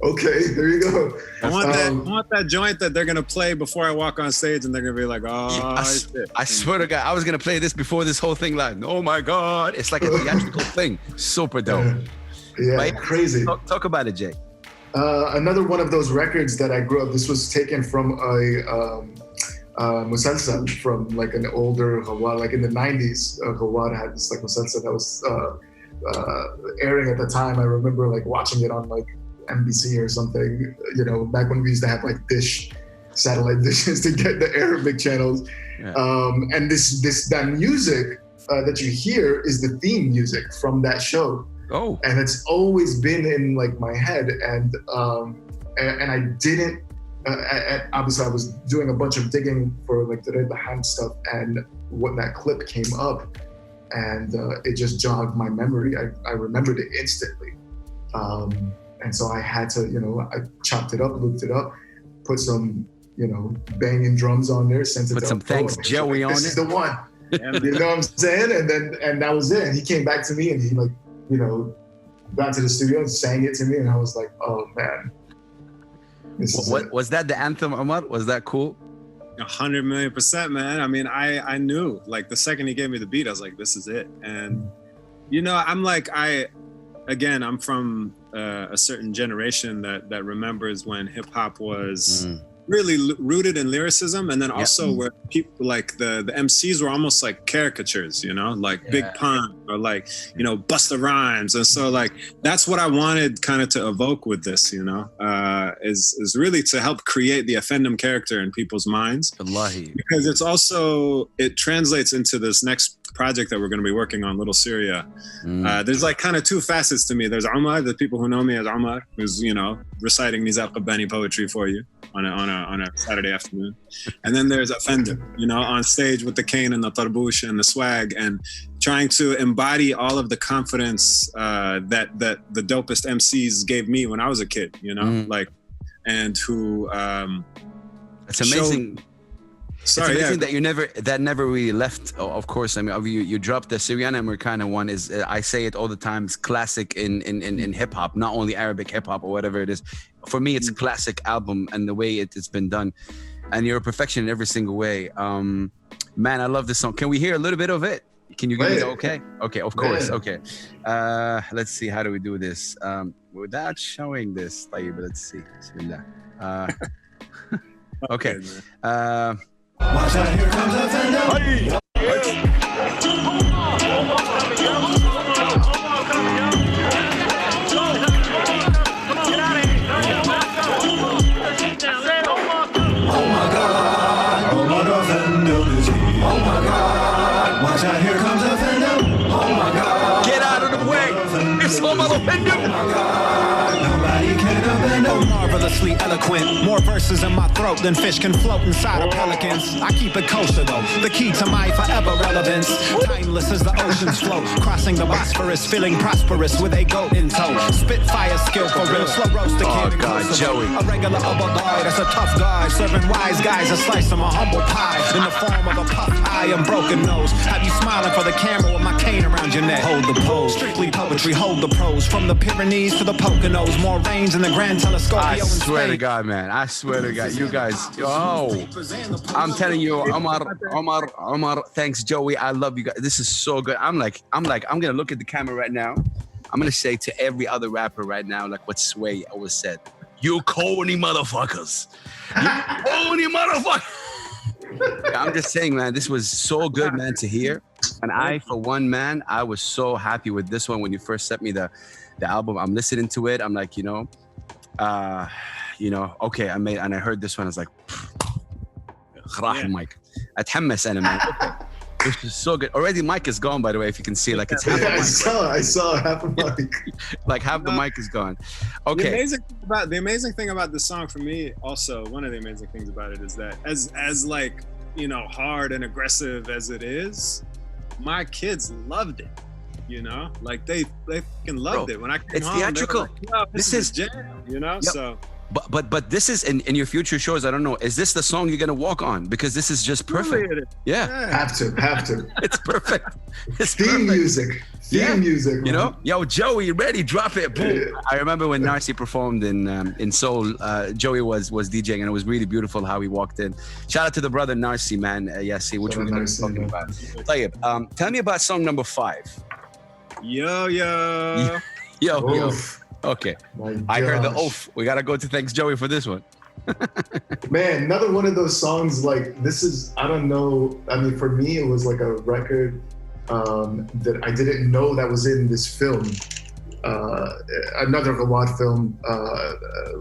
Okay, there you go. I want that joint that they're gonna play before I walk on stage, and they're gonna be like, "Oh, shit." I swear to God, I was gonna play this before this whole thing. Like, oh my God, it's like a theatrical thing. Super dope. Yeah, crazy. Talk about it, Jay. Another one of those records that I grew up. This was taken from a musalsal from like an older Kahua, like in the 90s. Kahua had this like musalsal that was airing at the time. I remember like watching it on like NBC or something, you know, back when we used to have like satellite dishes to get the Arabic channels. Yeah. And that music that you hear is the theme music from that show. Oh. And it's always been in like my head. And I didn't, obviously I was doing a bunch of digging for like the hand stuff, and when that clip came up, and it just jogged my memory. I remembered it instantly. And so I had to, you know, I chopped it up, looped it up, put some, you know, banging drums on there, sent it put some Thanks Joey on it. This is the one. You know what I'm saying? And that was it. And he came back to me and he like, you know, got to the studio and sang it to me, and I was like, oh man. What was that, the anthem, Omar? Was that cool? 100,000,000%, man. I mean, I knew, like, the second he gave me the beat, I was like, this is it. And, you know, I'm like, I'm from a certain generation that remembers when hip hop was really rooted in lyricism, and then also where people like the MCs were almost like caricatures, you know, like Big Pun or like, you know, Busta Rhymes. And so like that's what I wanted kind of to evoke with this, you know, is really to help create the Offendum character in people's minds. Wallahi. Because it translates into this next project that we're going to be working on, Little Syria. There's like kind of two facets to me. There's Omar, the people who know me as Omar, who's, you know, reciting Nizar Qabbani poetry for you on a Saturday afternoon. And then there's Offendum, you know, on stage with the cane and the tarbouch and the swag, and trying to embody all of the confidence that the dopest MCs gave me when I was a kid, you know, like, and who it's amazing. It's amazing that never really left. Of course, I mean, you dropped the Syrian Americana one. Is I say it all the time. It's classic in hip hop, not only Arabic hip hop or whatever it is. For me, it's a classic album, and the way it's been done, and you're a perfection in every single way. Man, I love this song. Can we hear a little bit of it? Can you give me Right. the okay? Okay, of course. Yeah. Okay. Let's see. How do we do this? Without showing this. طيب, let's see. Bismillah. Okay. Watch out, here comes Offendum. Oh my God, Omar Offendum is here. Oh my God, watch out, here comes Offendum. Oh my God, Get out of the way. It's Omar Offendum. oh my God, nobody can offend him. Marvelously eloquent, more verses in my throat than fish can float inside of pelicans. I keep it kosher though, the key to my forever relevance. Timeless as the ocean's flow, crossing the Bosphorus, feeling prosperous with a goat in tow. Spitfire skill for real, slow roast the Oh, kid. God, Joey. A regular guy, that's a tough guy, serving wise guys a slice of my humble pie in the form of a puff eye and broken nose. Have you smiling for the camera with my cane around your neck? Hold the pose, strictly poetry, hold the prose. From the Pyrenees to the Poconos, more range in the Grand Telescope. I swear to God, man. I swear to God. You guys. Oh, I'm telling you, Omar, thanks, Joey. I love you guys. This is so good. I'm gonna look at the camera right now. I'm gonna say to every other rapper right now, like what Sway always said. You corny motherfuckers. You corny motherfuckers. I'm just saying, man, this was so good, man, to hear. And I, for one, man, I was so happy with this one when you first sent me the album. I'm listening to it. I'm like, okay, I heard this one. I was like, راح المايك. اتحمس انا, man. Okay. This is so good. Already mic is gone, by the way, if you can see. Like it's half the mic. I saw half a mic. Like half the mic is gone. Okay. The amazing thing about this song for me, also one of the amazing things about it is that as like, hard and aggressive as it is, my kids loved it. Like they fucking loved it. When I came it's home, theatrical. they were like, this is jam, Yep. So. But this is in your future shows. I don't know. Is this the song you're gonna walk on? Because this is just perfect. Yeah. Have to. It's perfect. It's Theme perfect. music. Music. Man. Yo, Joey, ready? Drop it. Boom. I remember when Narcy performed in Seoul. Joey was DJing, and it was really beautiful how he walked in. Shout out to the brother Narcy, man. Yassi, which we're gonna be talking about. طيب, tell me about song number 5. Yo. Oof. Okay. My I heard the gosh. oof. We gotta go to Thanks Joey for this one. Man, another one of those songs, like, this is, I don't know, I mean, for me, it was like a record that I didn't know that was in this film. Another Gawad film.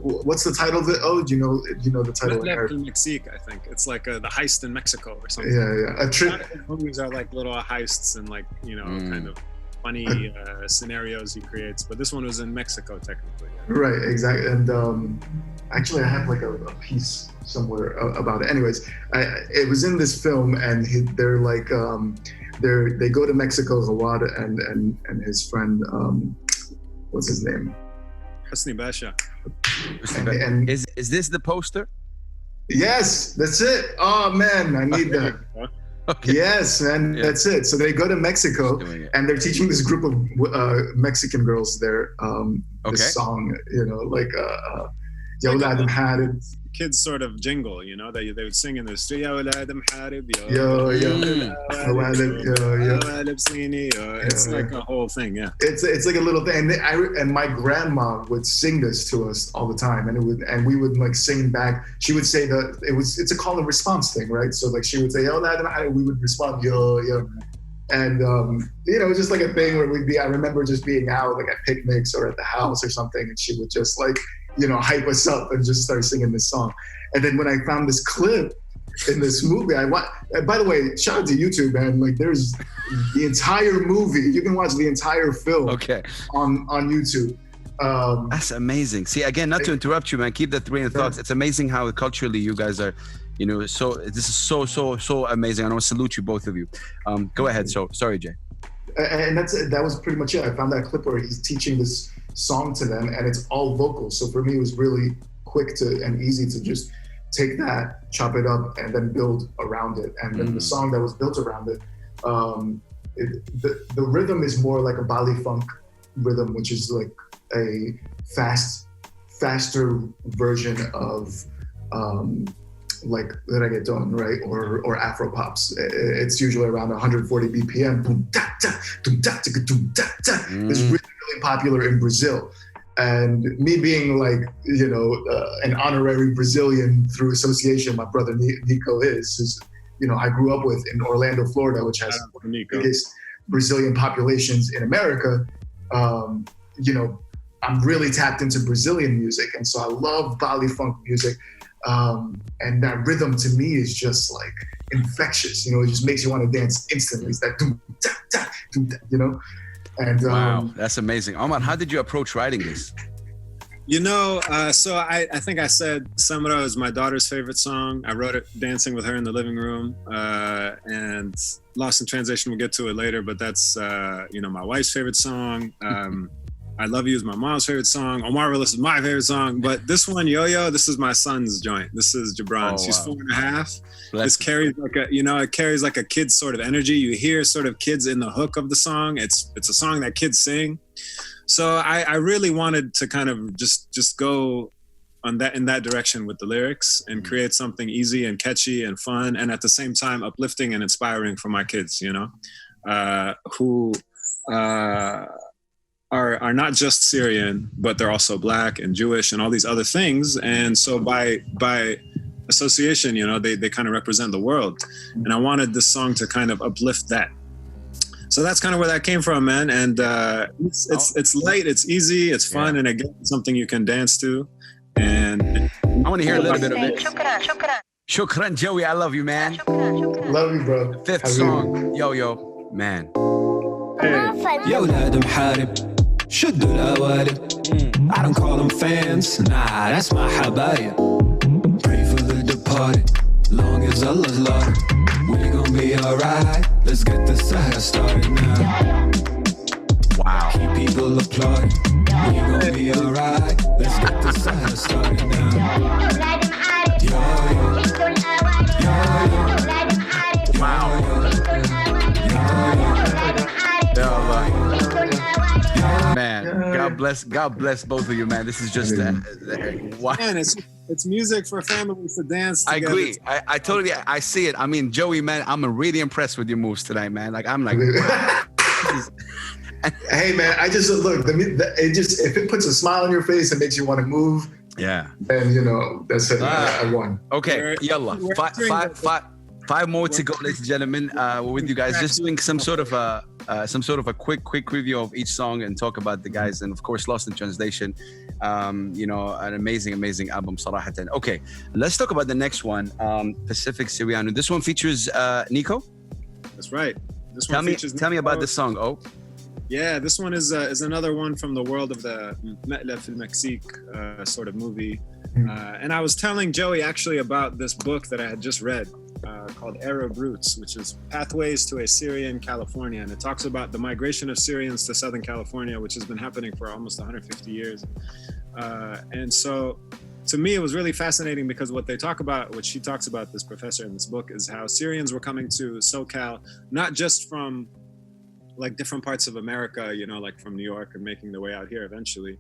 What's the title of it? Oh, do you know the title? In Mexique, I think. It's like the heist in Mexico or something. Yeah. A trip. Movies are like little heists and like, kind of funny scenarios he creates. But this one was in Mexico, technically. Yeah. Right, exactly. And actually, I have like a piece somewhere about it. Anyways, it was in this film, and they're like, they go to Mexico, Gawad and his friend, what's his name? Husni Basha. And Is this the poster? yes, that's it. Oh man, I need that. Okay. Yes, man, Yeah. that's it. So they go to Mexico, and they're teaching this group of Mexican girls there this song, like "Ya Awlad Al-Harib." Kids sort of jingle, they would sing in the street. "Ya Awlad Al-Harib, Yo, It's like a whole thing, yeah. It's like a little thing, and my grandma would sing this to us all the time, and we would like sing back. She would say it's a call and response thing, right? So like she would say, "Yo, we would respond, yo." And it was just like a thing where I remember just being out like at picnics or at the house or something, and she would just like, hype us up and just start singing this song. And then when I found this clip in this movie, by the way, shout out to YouTube, man. Like there's the entire movie. You can watch the entire film on YouTube. That's amazing. See, again, not to interrupt you, man. Keep the train of thoughts. It's amazing how culturally you guys are, so this is so amazing. I want to salute you, both of you. Go ahead. So sorry, Jay. And that was pretty much it. I found that clip where he's teaching this song to them, and it's all vocals. So for me, it was really quick and easy to just take that, chop it up, and then build around it. And then the song that was built around it, the rhythm is more like a Bali funk rhythm, which is like a faster version of like reggaeton, right, or Afro pops. It's usually around 140 BPM. Boom, da, da, doom, da, da, doom, da, da. It's really, really popular in Brazil. And me being like, an honorary Brazilian through association, my brother Nico is, I grew up with in Orlando, Florida, which has one of the biggest Brazilian populations in America. I'm really tapped into Brazilian music. And so I love Bali funk music. And that rhythm to me is just like infectious, it just makes you want to dance instantly. It's that doom, da, da, doom, da, And wow, that's amazing. Omar, how did you approach writing this? So I think I said Samra is my daughter's favorite song. I wrote it dancing with her in the living room. And Lost in Translation, we'll get to it later, but that's, my wife's favorite song. I Love You is my mom's favorite song. Omar is my favorite song. But this one, Yo-Yo, this is my son's joint. This is Jabran's. She's 4.5. This carries it carries like a kid's sort of energy. You hear sort of kids in the hook of the song. It's a song that kids sing. So I really wanted to kind of just go in that direction with the lyrics and create something easy and catchy and fun, and at the same time uplifting and inspiring for my kids, who are not just Syrian, but they're also Black and Jewish and all these other things. And so by association, they kind of represent the world. And I wanted this song to kind of uplift that. So that's kind of where that came from, man. And it's light, it's easy, it's fun, and again, something you can dance to. And I want to hear a little bit of it. Shukran, Joey, I love you, man. Love you, bro. Fifth song, Yo-Yo, man. يا ولاد محارب شدوا القوارب I don't call them fans, nah, that's my حبايب. Pray for the departed, long as Allah's Lord. We gon' be alright, let's get the Sahara started now. Wow. Keep people applauding, we gon' be alright, let's get the Sahara started now. Man, God bless both of you, man. This is just wow. Man, it's music for families to dance together. I agree. I totally, I see it. I mean, Joey, man, I'm really impressed with your moves tonight, man. Like, I'm like, wow. Hey, man, I just look. If it puts a smile on your face and makes you want to move, yeah, then that's it. I won. Okay, yalla. Five more to go, ladies and gentlemen. We're with you guys, just doing some sort of a quick review of each song and talk about the guys, and of course, Lost in Translation. An amazing album, صراحة. Okay, let's talk about the next one, Pacific Syriano. This one features Nico. That's right. This one features Tell me about this song. Oh. Yeah, this one is another one from the world of the Ma'la fil Mexique sort of movie. And I was telling Joey actually about this book that I had just read called Arab Roots, which is Pathways to a Syrian California. And it talks about the migration of Syrians to Southern California, which has been happening for almost 150 years. And so to me, it was really fascinating because what she talks about, this professor in this book, is how Syrians were coming to SoCal, not just from like different parts of America, like from New York and making their way out here eventually,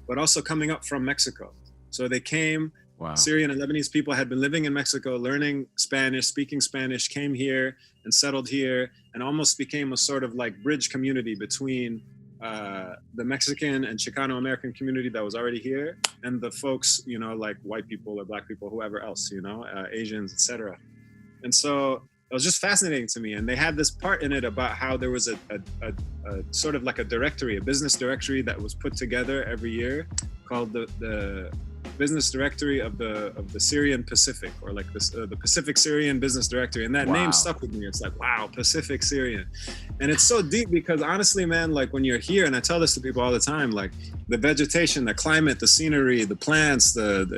but also coming up from Mexico. So they came, Syrian and Lebanese people had been living in Mexico, learning Spanish, speaking Spanish, came here and settled here and almost became a sort of like bridge community between the Mexican and Chicano American community that was already here and the folks, like white people or Black people, whoever else, Asians, etc. And so it was just fascinating to me. And they had this part in it about how there was a sort of like a directory, a business directory that was put together every year called the Business Directory of the Syrian Pacific, or like this, the Pacific Syrian Business Directory. And that name stuck with me. It's like, wow, Pacific Syrian. And it's so deep because honestly, man, like when you're here, and I tell this to people all the time, like the vegetation, the climate, the scenery, the plants, the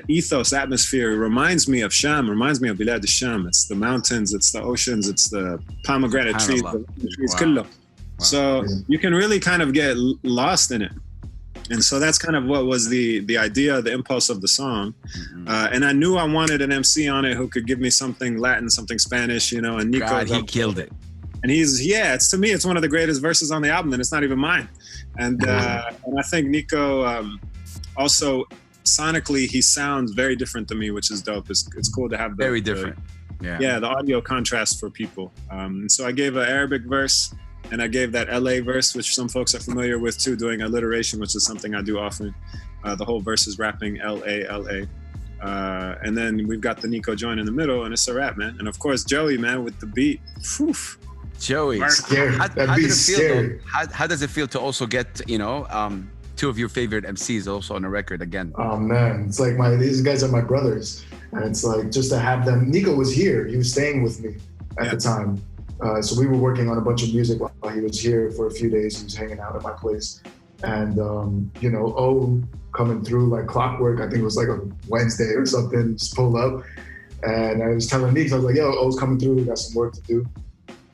ethos, atmosphere reminds me of Sham, reminds me of Bilad al-Sham. It's the mountains, it's the oceans, it's the pomegranate trees, kullo. So you can really kind of get lost in it. And so that's kind of what was the idea, the impulse of the song. And I knew I wanted an MC on it who could give me something Latin, something Spanish, and Nico. God, he killed it. And it's to me, it's one of the greatest verses on the album, and it's not even mine. And I think Nico also sonically he sounds very different than me, which is dope. It's cool to have very different. The audio contrast for people. So I gave an Arabic verse and I gave that LA verse, which some folks are familiar with too, doing alliteration, which is something I do often. The whole verse is rapping LA, LA. And then we've got the Nico joint in the middle, and it's a rap, man. And of course, Joey, man, with the beat. Whew. Joey, how does it feel to also get, two of your favorite MCs also on a record again? Oh man, it's like these guys are my brothers, and it's like just to have them. Nico was here; he was staying with me at the time, so we were working on a bunch of music while he was here for a few days. He was hanging out at my place, and coming through like clockwork. I think it was like a Wednesday or something. Just pulled up, and I was telling Nico, I was like, "Yo, O's coming through. We got some work to do."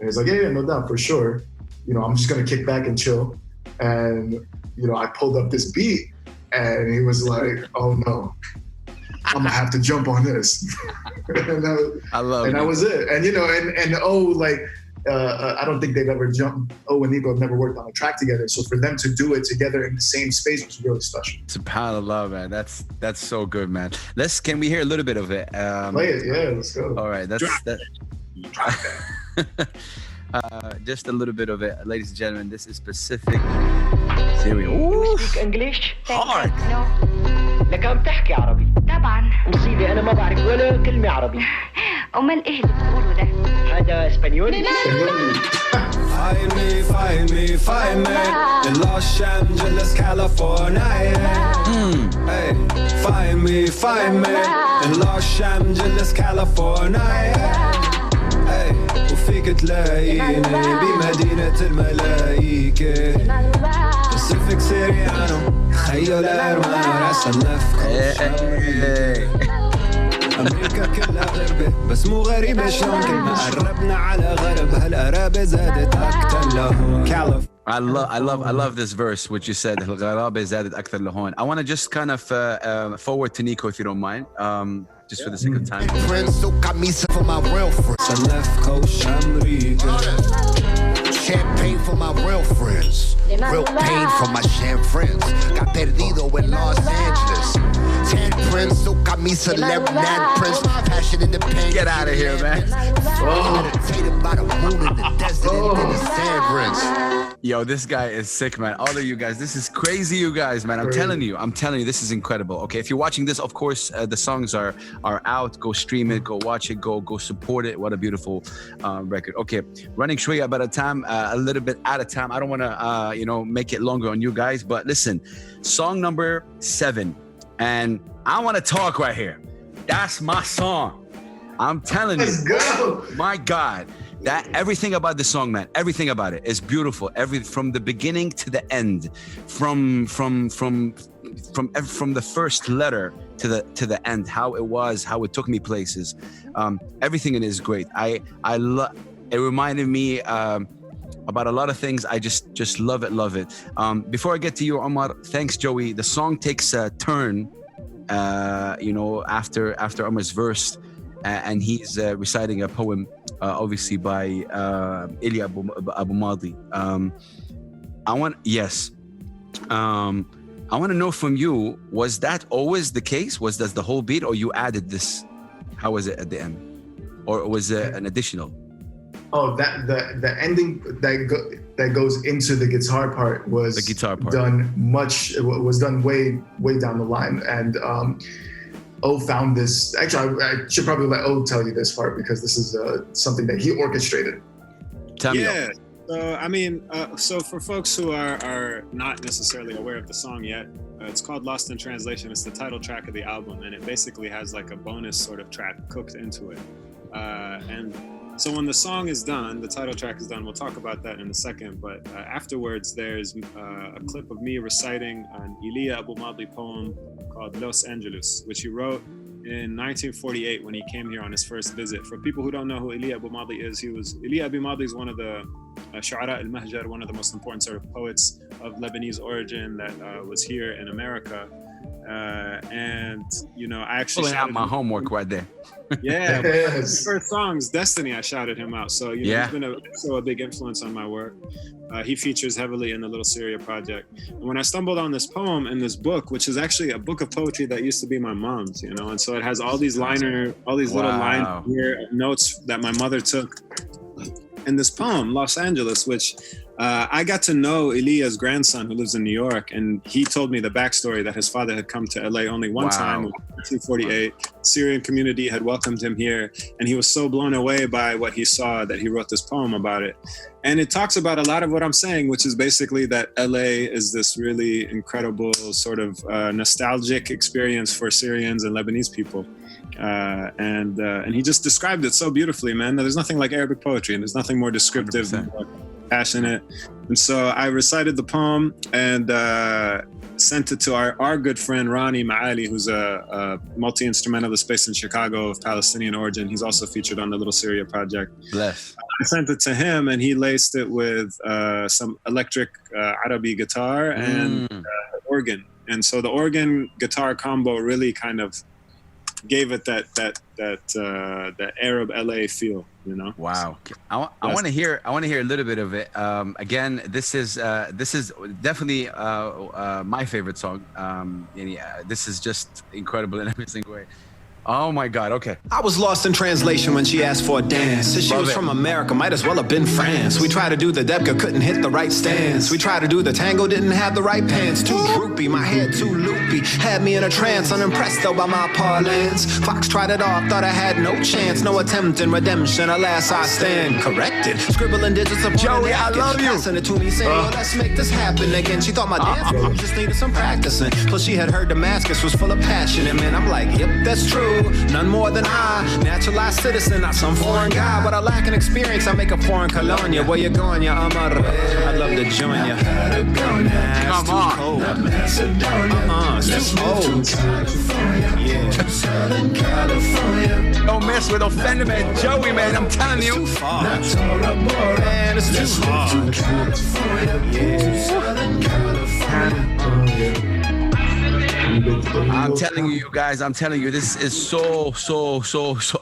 And he's like, yeah, no doubt, for sure. I'm just gonna kick back and chill. And I pulled up this beat, and he was like, "Oh no, I'm gonna have to jump on this." I love it. And that was it. And I don't think they've ever jumped. And Nico have never worked on a track together. So for them to do it together in the same space was really special. SubhanAllah, man. That's so good, man. Can we hear a little bit of it? Play it, yeah, let's go. All right, Drop that. Just a little bit of it, ladies and gentlemen. This is specific. Serious. You speak English? Hard. No. لك عم تحكي عربي؟ طبعا. مصيبة أنا ما بعرف ولا كلمة عربي. أمال إيه اللي بتقوله ده؟ هذا اسبانيولي؟ Find me in Los Angeles, California. Hey, find me in Los Angeles, California. Hey, وفيك تلاقيني بمدينة الملايكة. Pacific Siriano, خيال أرمانو راس أمريكا كلها غربة بس مو غريبة شلون كنا قربنا على غرب هالقرابة زادت أكتر لهون. I love this verse which you said الغرابة زادت أكثر لهون. I want to just kind of forward to Nico if you don't mind, just for the sake of time. Friends so camisa for my real friends. I left coast America. Champagne for my real friends. Real pain for my sham friends. Got perdido in Los Angeles. Tan prince, so camisa, lemonade prince. Passion in the pain. Get out of here, man. Meditated by the moon in the desert and in the sand rinse. Yo, this guy is sick, man. All of you guys, this is crazy, you guys, man. I'm telling you, this is incredible. Okay, if you're watching this, of course, the songs are out. Go stream it, go watch it, go support it. What a beautiful record. Okay, running shortly about a time, a little bit out of time. I don't want to, make it longer on you guys, but listen, song number 7, and I want to talk right here. That's my song. I'm telling you. Let's go. My God. That everything about the song, man, everything about it is beautiful. From the beginning to the end, from the first letter to the end, how it was, how it took me places. Everything in it is great. It reminded me about a lot of things. I just love it. Before I get to you, Omar, thanks, Joey. The song takes a turn, after Omar's verse, and he's reciting a poem. Obviously by Ilya Abu Madi. I want to know from you, was that always the case? Was that the whole beat, or you added this? How was it at the end? Or was it an additional? Oh, that the ending that goes into the guitar part was done way down the line, and O found this. Actually, I should probably let O tell you this part because this is something that he orchestrated. Tell me. Yeah. So for folks who are not necessarily aware of the song yet, it's called Lost in Translation. It's the title track of the album, and it basically has like a bonus sort of track cooked into it. And so when the song is done, the title track is done, we'll talk about that in a second, but afterwards there's a clip of me reciting an Ilya Abu Madi poem called Los Angeles, which he wrote in 1948 when he came here on his first visit. For people who don't know who Ilya Abu Madi is, Ilya Abu Madi is one of the Shu'ara al-Mahjar, one of the most important sort of poets of Lebanese origin that was here in America. And I actually pulling out shouted my him- homework right there. Yeah, Yes. his first song's Destiny. I shouted him out. So Yeah. he's been a big influence on my work. He features heavily in the Little Syria project. And when I stumbled on this poem in this book, which is actually a book of poetry that used to be my mom's, and so it has all these little lines here, notes that my mother took in this poem, Los Angeles, which I got to know Elia's grandson who lives in New York, and he told me the backstory that his father had come to LA only one time in 1948. Syrian community had welcomed him here, and he was so blown away by what he saw that he wrote this poem about it. And it talks about a lot of what I'm saying, which is basically that LA is this really incredible sort of nostalgic experience for Syrians and Lebanese people. And he just described it so beautifully, man. There's nothing like Arabic poetry, and there's nothing more descriptive 100%. and passionate. And so I recited the poem and sent it to our good friend Ronnie Ma'ali, who's a multi-instrumentalist based in Chicago of Palestinian origin. He's also featured on the Little Syria project. Bless. I sent it to him, and he laced it with some electric Arabi guitar and organ. And so the organ guitar combo really kind of gave it that Arab LA feel, Wow. I want to hear a little bit of it. Again, this is definitely my favorite song. This is just incredible in every single way. Oh my God. Okay. I was lost in translation when she asked for a dance. Said she was from America, might as well have been France. We tried to do the Debka, couldn't hit the right stance. We tried to do the tango, didn't have the right pants. Too droopy, my head too loopy. Had me in a trance, unimpressed though by my parlance. Fox tried it off, thought I had no chance. No attempt in redemption, alas I stand corrected. Scribbling digits upon Joey, a napkin, I love you. passing it to me, saying, "Well, let's make this happen again." She thought my dance moves just needed some practicing. Plus she had heard Damascus was full of passion, and man, I'm like, yep, that's true. None more than I, naturalized citizen, not some foreign guy. But I lack an experience, I make a foreign colonia. Where you going, ya Omar? I'd love to join ya. Nah, it's too cold. It's too cold. Yeah. Don't mess with Offendum Joey, man. I'm telling you. Too far. Man, it's too hard. Yeah. I'm telling you guys, this is so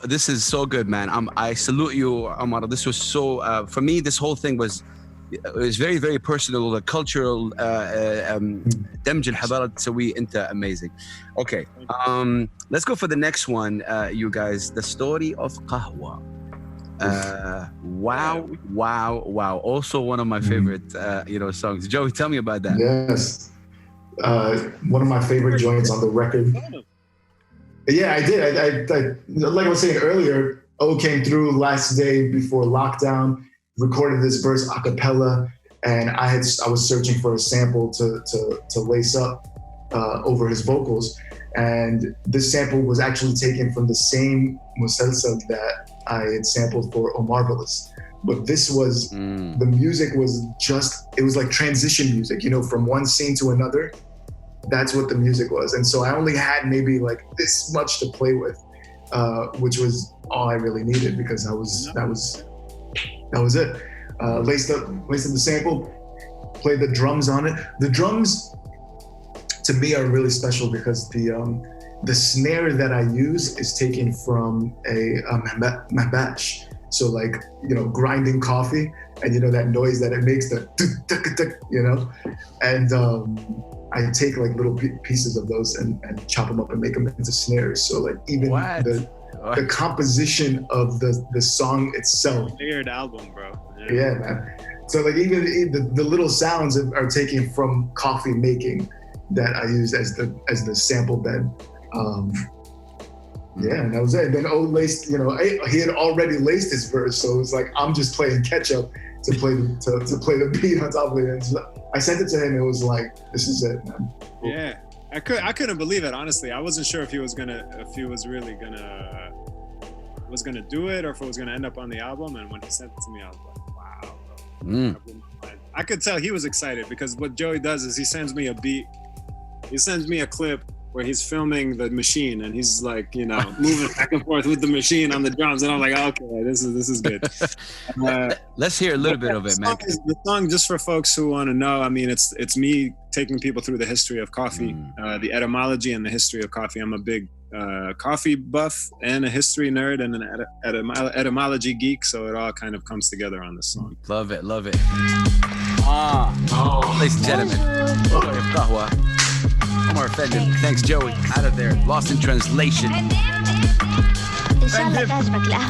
this is so good, man. I salute you, Omar. This was so for me, this whole thing was very, very personal. The cultural دمج الحضارة تسويه أنت amazing. Okay, let's go for the next one, you guys. The story of Kahua. Wow. Also one of my favorite songs. Joey, tell me about that. Yes. One of my favorite joints on the record. Yeah, I did. I like I was saying earlier, O came through last day before lockdown, recorded this verse a cappella, and I was searching for a sample to lace up over his vocals. And this sample was actually taken from the same musalsal that I had sampled for Omarvelous. But this was, the music was it was like transition music, from one scene to another. That's what the music was. And so I only had maybe like this much to play with, which was all I really needed, because that was it. Laced up the sample, played the drums on it. The drums to me are really special because the snare that I use is taken from a mahbash. So like, grinding coffee, and that noise that it makes, and I take like little pieces of those and chop them up and make them into snares. So like even the composition of the song itself. Weird album, bro. Yeah, man. So like even the little sounds are taken from coffee making that I use as the sample bed. Yeah, and that was it. And then O laced, he had already laced his verse, so it was like I'm just playing catch up to play the beat on top of it. And I sent it to him. It was like, this is it, man. Yeah, I couldn't believe it, honestly. I wasn't sure if he was really gonna do it, or if it was gonna end up on the album. And when he sent it to me, I was like, wow, bro. I could tell he was excited, because what Joey does is he sends me a beat, he sends me a clip where he's filming the machine and he's like, you know, moving back and forth with the machine on the drums, and I'm like, okay, this is good. Let's hear a little bit of it, man. The song, just for folks who want to know, I mean, it's me taking people through the history of coffee, the etymology and the history of coffee. I'm a big coffee buff and a history nerd and an etymology geek, so it all kind of comes together on this song. Love it. Ladies and gentlemen, Kahua, Omar Offendum Thanks Joey, out of there, lost in translation.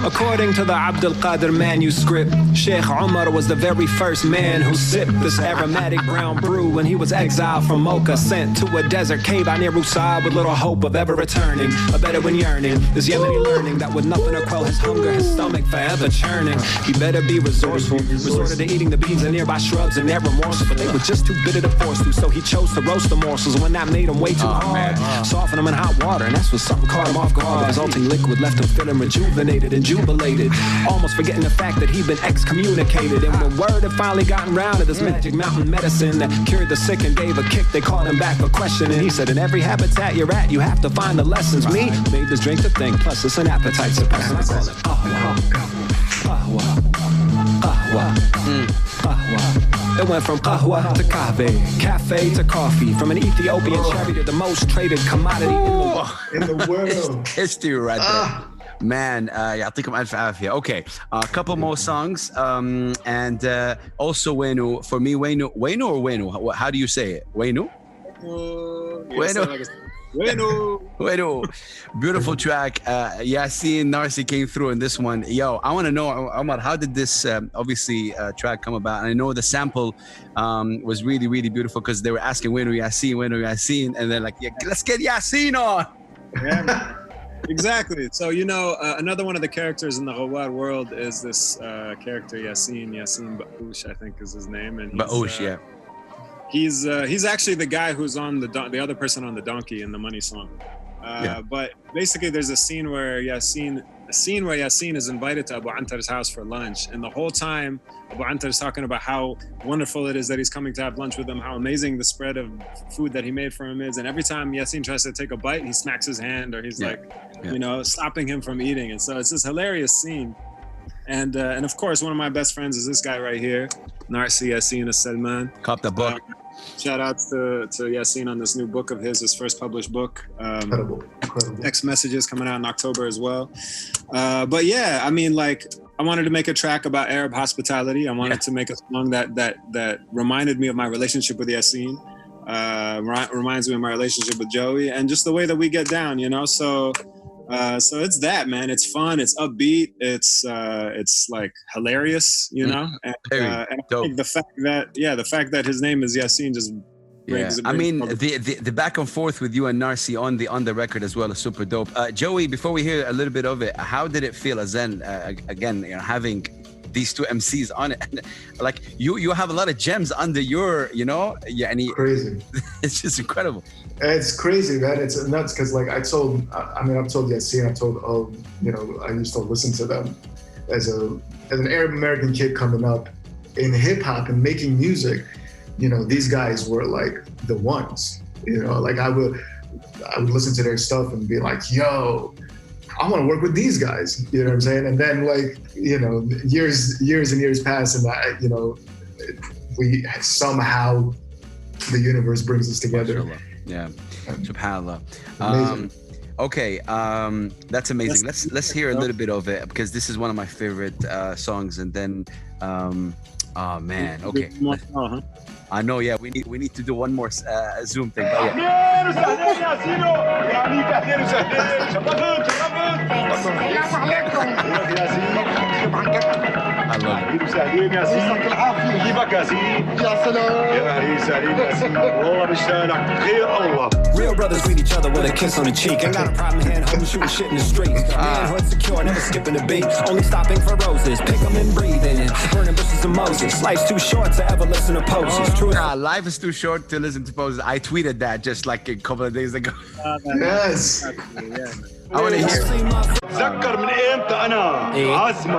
According to the Abdul Qadir manuscript, Sheikh Umar was the very first man who sipped this aromatic brown brew when he was exiled from Mocha, sent to a desert cave out near Rusab with little hope of ever returning. A Bedouin yearning, this Yemeni learning that with nothing to quell his hunger, his stomach forever churning. He better be resourceful, resorted to eating the beans of nearby shrubs and their remorse, but they were just too bitter to force through, so he chose to roast the morsels when that made him way too hard. Soften them in hot water, and that's when something caught him off guard. The resulting liquid left him feeling rejuvenated and jubilated, almost forgetting the fact that he'd been excommunicated. And when word had finally gotten round to this magic mountain medicine that cured the sick and gave a kick, they called him back for questioning. He said, in every habitat you're at, you have to find the lessons. Me made this drink to think, plus it's an appetite suppressant. I call it Kahua. It went from Kahua to Kahve, cafe to coffee, from an Ethiopian cherry to the most traded commodity in the world. History right there. Man, يعطيكم ألف عافية. Okay, a couple more songs, and also Wenu. For me, Wenu or Wenu? How do you say it? Wenu? Wenu. Beautiful track. Yasin Narsi came through in this one. Yo, I want to know, Omar, how did this track come about? And I know the sample was really, really beautiful because they were asking Wenu Yasin, and they're like, yeah, let's get Yasin on. Yeah, man. Exactly. So, you know, another one of the characters in the Ghawar world is this character Yasin Ba'ush, I think is his name. And Ba'ush, yeah. He's actually the guy who's on the other person on the donkey in the Money song. But basically, there's a scene where Yasin is invited to Abu Antar's house for lunch, and the whole time Abu Antar is talking about how wonderful it is that he's coming to have lunch with him, how amazing the spread of food that he made for him is, and every time Yasin tries to take a bite, he smacks his hand, or he's you know, stopping him from eating. And so it's this hilarious scene. And of course, one of my best friends is this guy right here, Narsi Yasin Salman. Cop the book. Shout out to Yasin on this new book of his first published book. Incredible. Next Messages coming out in October as well. But yeah, I mean, like, I wanted to make a track about Arab hospitality. I wanted to make a song that reminded me of my relationship with Yasin. Reminds me of my relationship with Joey, and just the way that we get down, you know. So it's that, man. It's fun. It's upbeat. It's like hilarious, you know. And I think the fact that his name is Yasin just brings. I mean, the back and forth with you and Narsi on the record as well is super dope. Joey, before we hear a little bit of it, how did it feel as then again, you know, having these two MCs on it? Like you have a lot of gems under your, you know, crazy. It's just incredible. It's crazy, man. It's nuts because, like, I've told Yasin, you know, I used to listen to them as an Arab American kid coming up in hip hop and making music. You know, these guys were like the ones. You know, like I would listen to their stuff and be like, yo, I want to work with these guys. You know what I'm saying? And then, like, you know, years and years pass, and you know, we somehow the universe brings us together. Yeah, subhanallah. Okay, that's amazing. Let's hear a little bit of it because this is one of my favorite songs. And then, oh man, okay. I know, yeah. We need to do one more Zoom thing. But yeah. I love it. Real brothers greet each other with a kiss on the cheek. Ain't got a problem here, homie, shooting shit in the streets. Manhood secure, never skipping a beat. Only stopping for roses, pick them and breathe in. Burning bushes of Moses. Life's too short to ever listen to poses. Life is too short to listen to poses. I tweeted that just like a couple of days ago. Yes. I want to hear. تذكر من امتى انا عازمه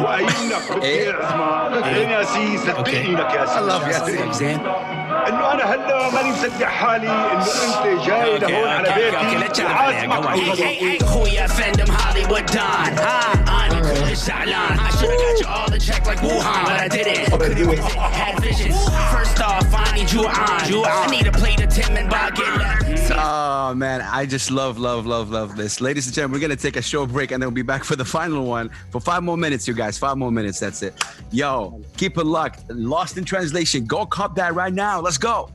وقايل لك بدي اعزمه لين يا سيس صدقني لك يا سيس. I love Yasin. انه انا هلا ماني مصدق حالي انه انت جاي لهون على بيتي وعازمك على الغداء. خويا فندم هوليوود دون اني كلش زعلان. I should have got you all the check like Wuhan, but I didn't. Couldn't resist, had visions. First off, I need you on. I need a plate of Tim and Bob get left. Oh man, I just love this. Ladies and gentlemen, we're gonna take a short break and then we'll be back for the final one for 5 more minutes, you guys. 5 more minutes, that's it. Yo, keep it locked. Lost in translation. Go cop that right now. Let's go.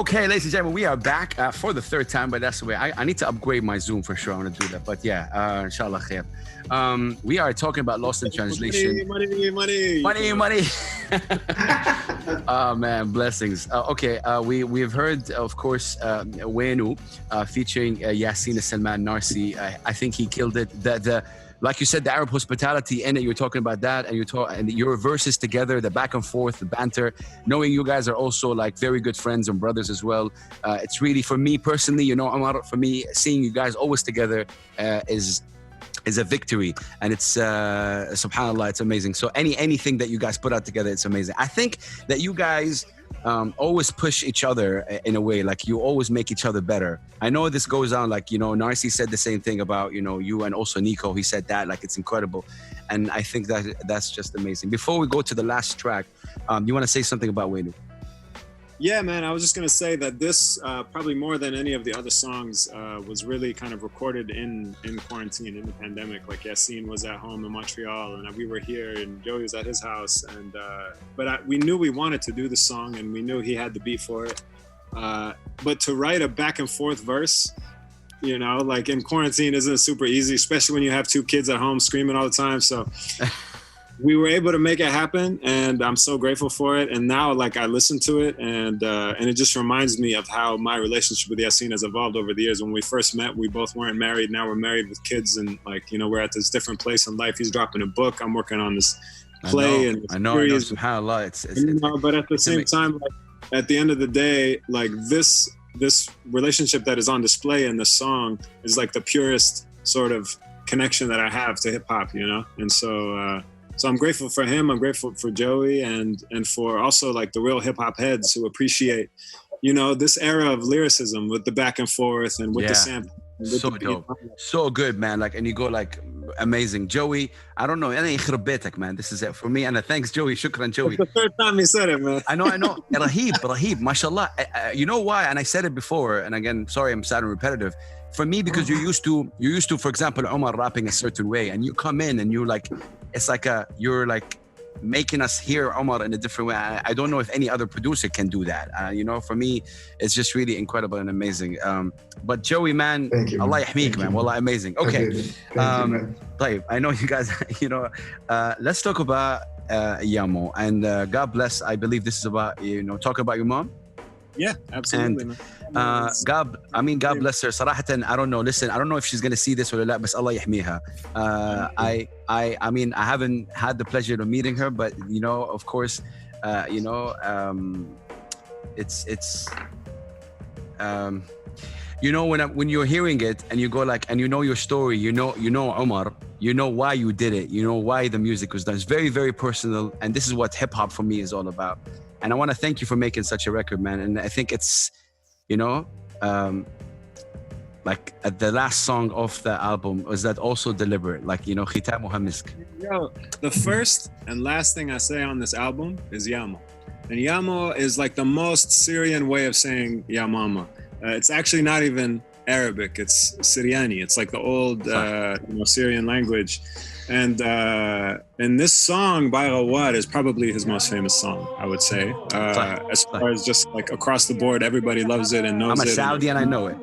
Okay, ladies and gentlemen, we are back for the 3rd time, but that's the way. I need to upgrade my Zoom for sure. I'm gonna do that. But yeah, inshallah khair. We are talking about Lost in Translation. Money. Oh man, blessings. Okay, we've heard, of course, Wenu featuring Yasin Salman Narsi. I think he killed it. The like you said, the Arab hospitality in it. You're talking about that, and your verses together, the back and forth, the banter. Knowing you guys are also like very good friends and brothers as well. It's really, for me personally, you know, Omar, for me, seeing you guys always together is a victory, and it's subhanallah, it's amazing. So anything that you guys put out together, it's amazing. I think that you guys always push each other in a way, like you always make each other better. I know this goes on, like, you know, Narsi said the same thing about, you know, you, and also Nico, he said that, like, it's incredible. And I think that that's just amazing. Before we go to the last track, you want to say something about Wenu? Yeah, man, I was just going to say that this, probably more than any of the other songs, was really kind of recorded in quarantine, in the pandemic. Like Yasin was at home in Montreal and we were here and Joey was at his house. And but we knew we wanted to do the song and we knew he had the beat for it. But to write a back and forth verse, you know, like in quarantine isn't super easy, especially when you have 2 kids at home screaming all the time. So we were able to make it happen, and I'm so grateful for it. And now, like, I listen to it, and it just reminds me of how my relationship with Yasin has evolved over the years. When we first met, we both weren't married. Now we're married with kids, and like, you know, we're at this different place in life. He's dropping a book. I'm working on this play and I know. SubhanAllah, it's you know, but at the same time, like, at the end of the day, like this relationship that is on display in the song is like the purest sort of connection that I have to hip hop, you know, and so. So I'm grateful for him. I'm grateful for Joey and for also like the real hip hop heads who appreciate, you know, this era of lyricism with the back and forth and with the sample. So dope. So good, man. Like, and you go like amazing. Joey, I don't know. Man, this is it for me. And thanks, Joey. Shukran, Joey. It's the 3rd time he said it, man. I know. Rahib, mashallah. You know why? And I said it before. And again, sorry, I'm sad and repetitive. For me, because you're used to, for example, Omar rapping a certain way, and you come in and you're like, it's like you're like making us hear Omar in a different way. I don't know if any other producer can do that. You know, for me, it's just really incredible and amazing. But Joey, man, Allah yahmeek, man. Wallah, amazing. Okay. طيب, I know you guys, you know, let's talk about Yamo. And God bless, I believe this is about, you know, talking about your mom. Yeah, absolutely. And God bless her. صراحة, I don't know. Listen, I don't know if she's gonna see this or not, but Allah يحميها. I mean, I haven't had the pleasure of meeting her, but you know, of course, you know, it's you know, when you're hearing it and you go like, and you know your story, you know Omar, you know why you did it, you know why the music was done. It's very, very personal, and this is what hip hop for me is all about. And I want to thank you for making such a record, man. And I think it's, you know, like at the last song of the album, was that also deliberate? Like, you know, Khitamuha Misk. Yo, the first and last thing I say on this album is Yamo. And Yamo is like the most Syrian way of saying Ya Mama. It's actually not even Arabic, it's Syriani. It's like the old you know, Syrian language. And this song by Rawad is probably his most famous song, I would say. As far as just like across the board, everybody loves it and knows it. I'm a Saudi and I know it.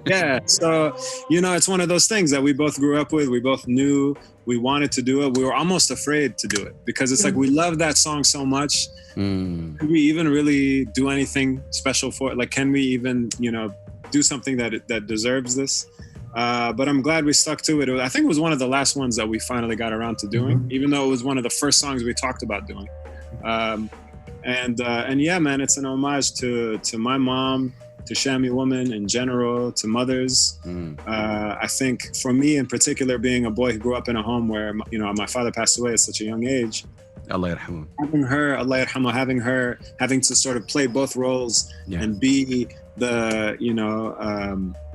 Yeah, so, you know, it's one of those things that we both grew up with. We both knew we wanted to do it. We were almost afraid to do it because it's like we love that song so much. Can we even really do anything special for it? Like, can we even, you know, do something that deserves this? But I'm glad we stuck to it. I think it was one of the last ones that we finally got around to doing, even though it was one of the first songs we talked about doing. And yeah, man, it's an homage to my mom, to Shami women in general, to mothers. I think for me in particular, being a boy who grew up in a home where, you know, my father passed away at such a young age, Allah yarhamu. Having her, Allah yarhamu, having to sort of play both roles and be the,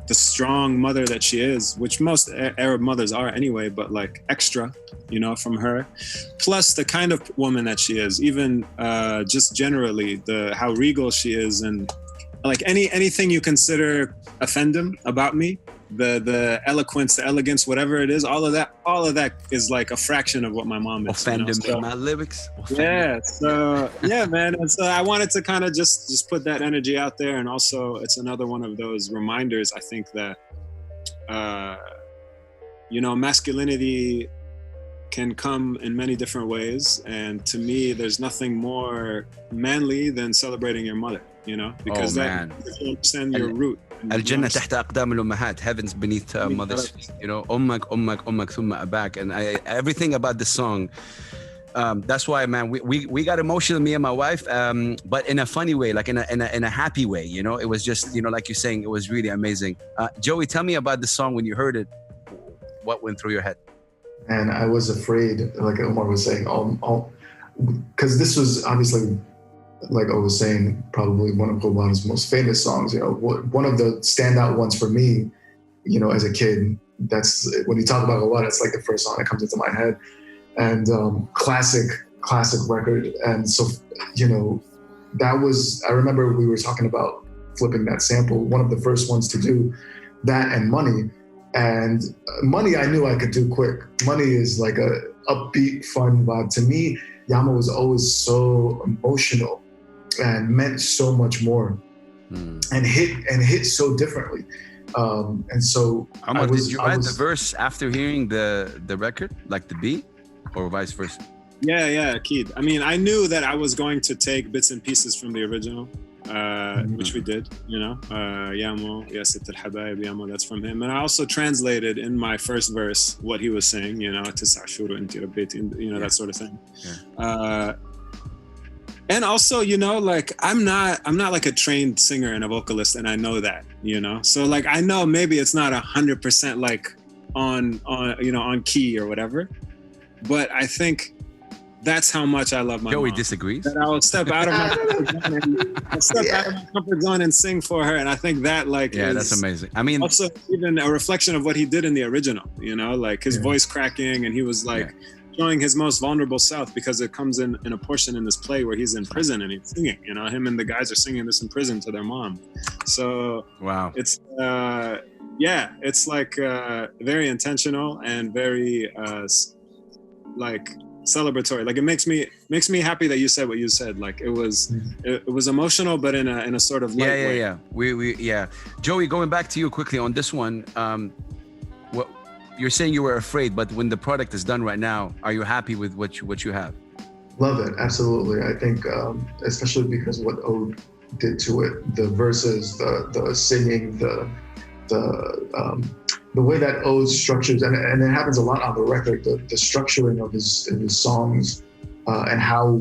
the strong mother that she is, which most Arab mothers are anyway, but like extra, from her. Plus the kind of woman that she is, even just generally, how regal she is, and like anything you consider offendum about me, the eloquence, the elegance, whatever it is, all of that is like a fraction of what my mom is. Offendum, my lyrics. Yeah, so yeah, man. And so I wanted to kind of just put that energy out there, and also it's another one of those reminders. I think that masculinity can come in many different ways, and to me, there's nothing more manly than celebrating your mother. Because that you understand your root. الجنة تحت أقدام الأمهات. Heavens beneath mothers. أمك ثم أباك. And everything about this song. That's why, man, we got emotional, me and my wife, but in a funny way, like in a happy way. It was just, like you're saying, it was really amazing. Joey, tell me about the song when you heard it. What went through your head? And I was afraid, like Omar was saying, because this was obviously, like I was saying, probably one of Kahua's most famous songs. One of the standout ones for me, as a kid. That's when you talk about Kahua, that's like the first song that comes into my head. And classic record. And so, that was, I remember we were talking about flipping that sample, one of the first ones to do that, and Money. And Money I knew I could do quick. Money is like a upbeat, fun vibe. To me, Yama was always so emotional and meant so much more, and hit so differently. And so Omar, did you write the verse after hearing the record, like the beat, or vice versa? Yeah, Keed. I mean, I knew that I was going to take bits and pieces from the original, which we did, Yamo, Ya Sitt al-Habaib, Yamo, that's from him. And I also translated in my first verse what he was saying, Tis'a shuru inti rabbiti, that sort of thing. Yeah. And also, like, I'm not like a trained singer and a vocalist, and I know that, So like, I know maybe it's not 100% like on key or whatever, but I think that's how much I love my Joey mom. Disagrees. That I will step out of my comfort zone and sing for her, and I think that is, that's amazing. I mean, also even a reflection of what he did in the original. Like his voice cracking, and he was like showing his most vulnerable self, because it comes in a portion in this play where he's in prison and he's singing. Him and the guys are singing this in prison to their mom. So wow, it's it's like very intentional and very like celebratory. Like, it makes me happy that you said what you said. Like, it was emotional, but in a sort of light way. We Joey, going back to you quickly on this one. What you're saying, you were afraid, but when the product is done right now, are you happy with what you have? Love it, absolutely. I think especially because what Ode did to it, the verses, the singing, the way that Ode structures, and it happens a lot on the record, the structuring of his songs, and how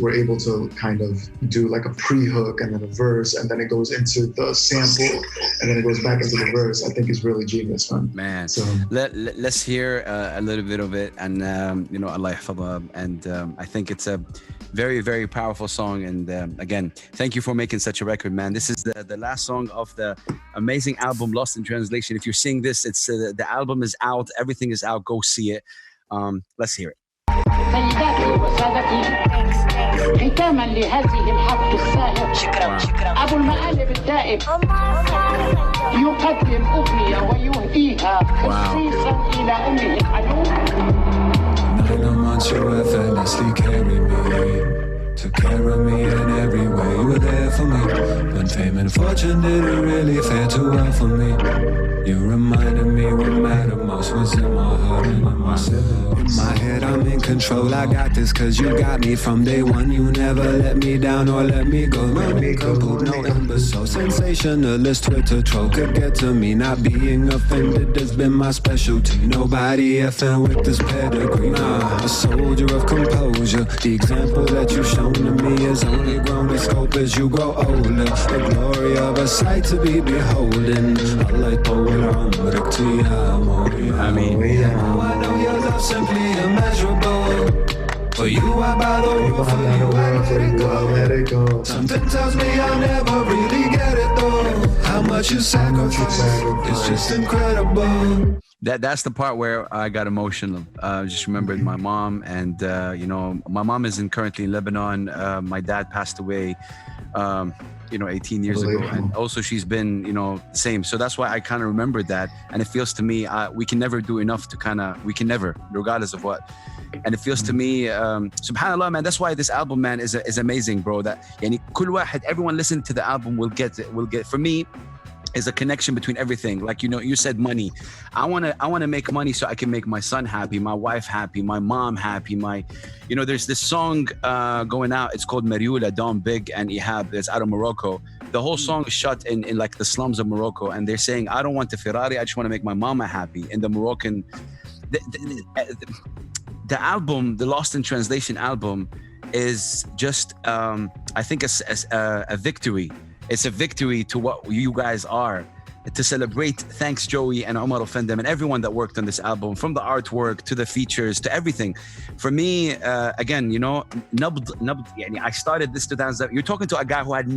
we're able to kind of do like a pre-hook and then a verse, and then it goes into the sample, and then it goes back into the verse. I think is really genius, man. So let's hear a little bit of it, and Allah yahfadha, and I think it's a very, very powerful song. And again, thank you for making such a record, man. This is the last song of the amazing album Lost in Translation. If you're seeing this, it's the album is out, everything is out, go see it. Let's hear it. سيداتي وسادتي، ختاما لهذه الحفل الساهر، أبو المقالب الدائم يقدم أغنية ويهديها خصيصا إلى أمه الحنون. 9 months you effortlessly carry me, took care of me in every way. You were there for me when fame and fortune didn't really fare too well for me. You reminded me what mattered most was in my heart and in my soul. In my head I'm in control, I got this cause you got me from day one. You never let me down or let me go. No imbecile, sensationalist Twitter troll could get to me. Not being offended has been my specialty. Nobody effing with this pedigree. A soldier of composure. The example that you've shown to me is only grown in scope as you grow older. The glory of a sight to be beholden. I mean, I know your love simply immeasurable. For you I buy the world, for you I let it go. Something tells me I'll never really get it though. How much you sacrifice, it's just incredible. That's the part where I got emotional. I just remembered my mom, and my mom isn't currently in Lebanon. My dad passed away 18 years ago, and also she's been same. So that's why I kind of remembered that, and it feels to me we can never do enough to we can never, regardless of what. And it feels to me, subhanallah, man, that's why this album, man, is amazing, bro. That everyone listening to the album will get for me, is a connection between everything. Like, you said money. I want to make money so I can make my son happy, my wife happy, my mom happy. There's this song going out. It's called Marioula, Don Big and Ihab. It's out of Morocco. The whole song is shot in like the slums of Morocco. And they're saying, I don't want the Ferrari. I just want to make my mama happy. In the Moroccan, the album, the Lost in Translation album, is just, I think, a victory. It's a victory to what you guys are, to celebrate Thanks Joey and Omar Offendum and everyone that worked on this album, from the artwork to the features to everything. For me, again, I started this 2007. You're talking to a guy who had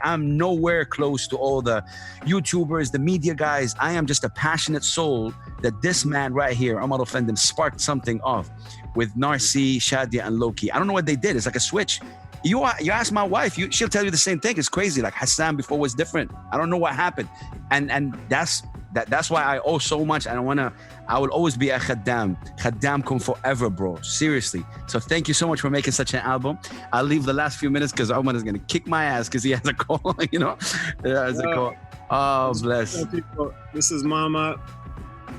I'm nowhere close to all the YouTubers, the media guys. I am just a passionate soul that this man right here, Omar Offendum, sparked something off with Narcy, Shadia, and Loki. I don't know what they did. It's like a switch. You ask my wife, she'll tell you the same thing. It's crazy. Like Hassan before was different. I don't know what happened, and that's why I owe so much. I will always be a khaddamkum forever, bro. Seriously. So thank you so much for making such an album. I'll leave the last few minutes because Omar is gonna kick my ass because he has a call. He has a call. Oh, bless. This is Mama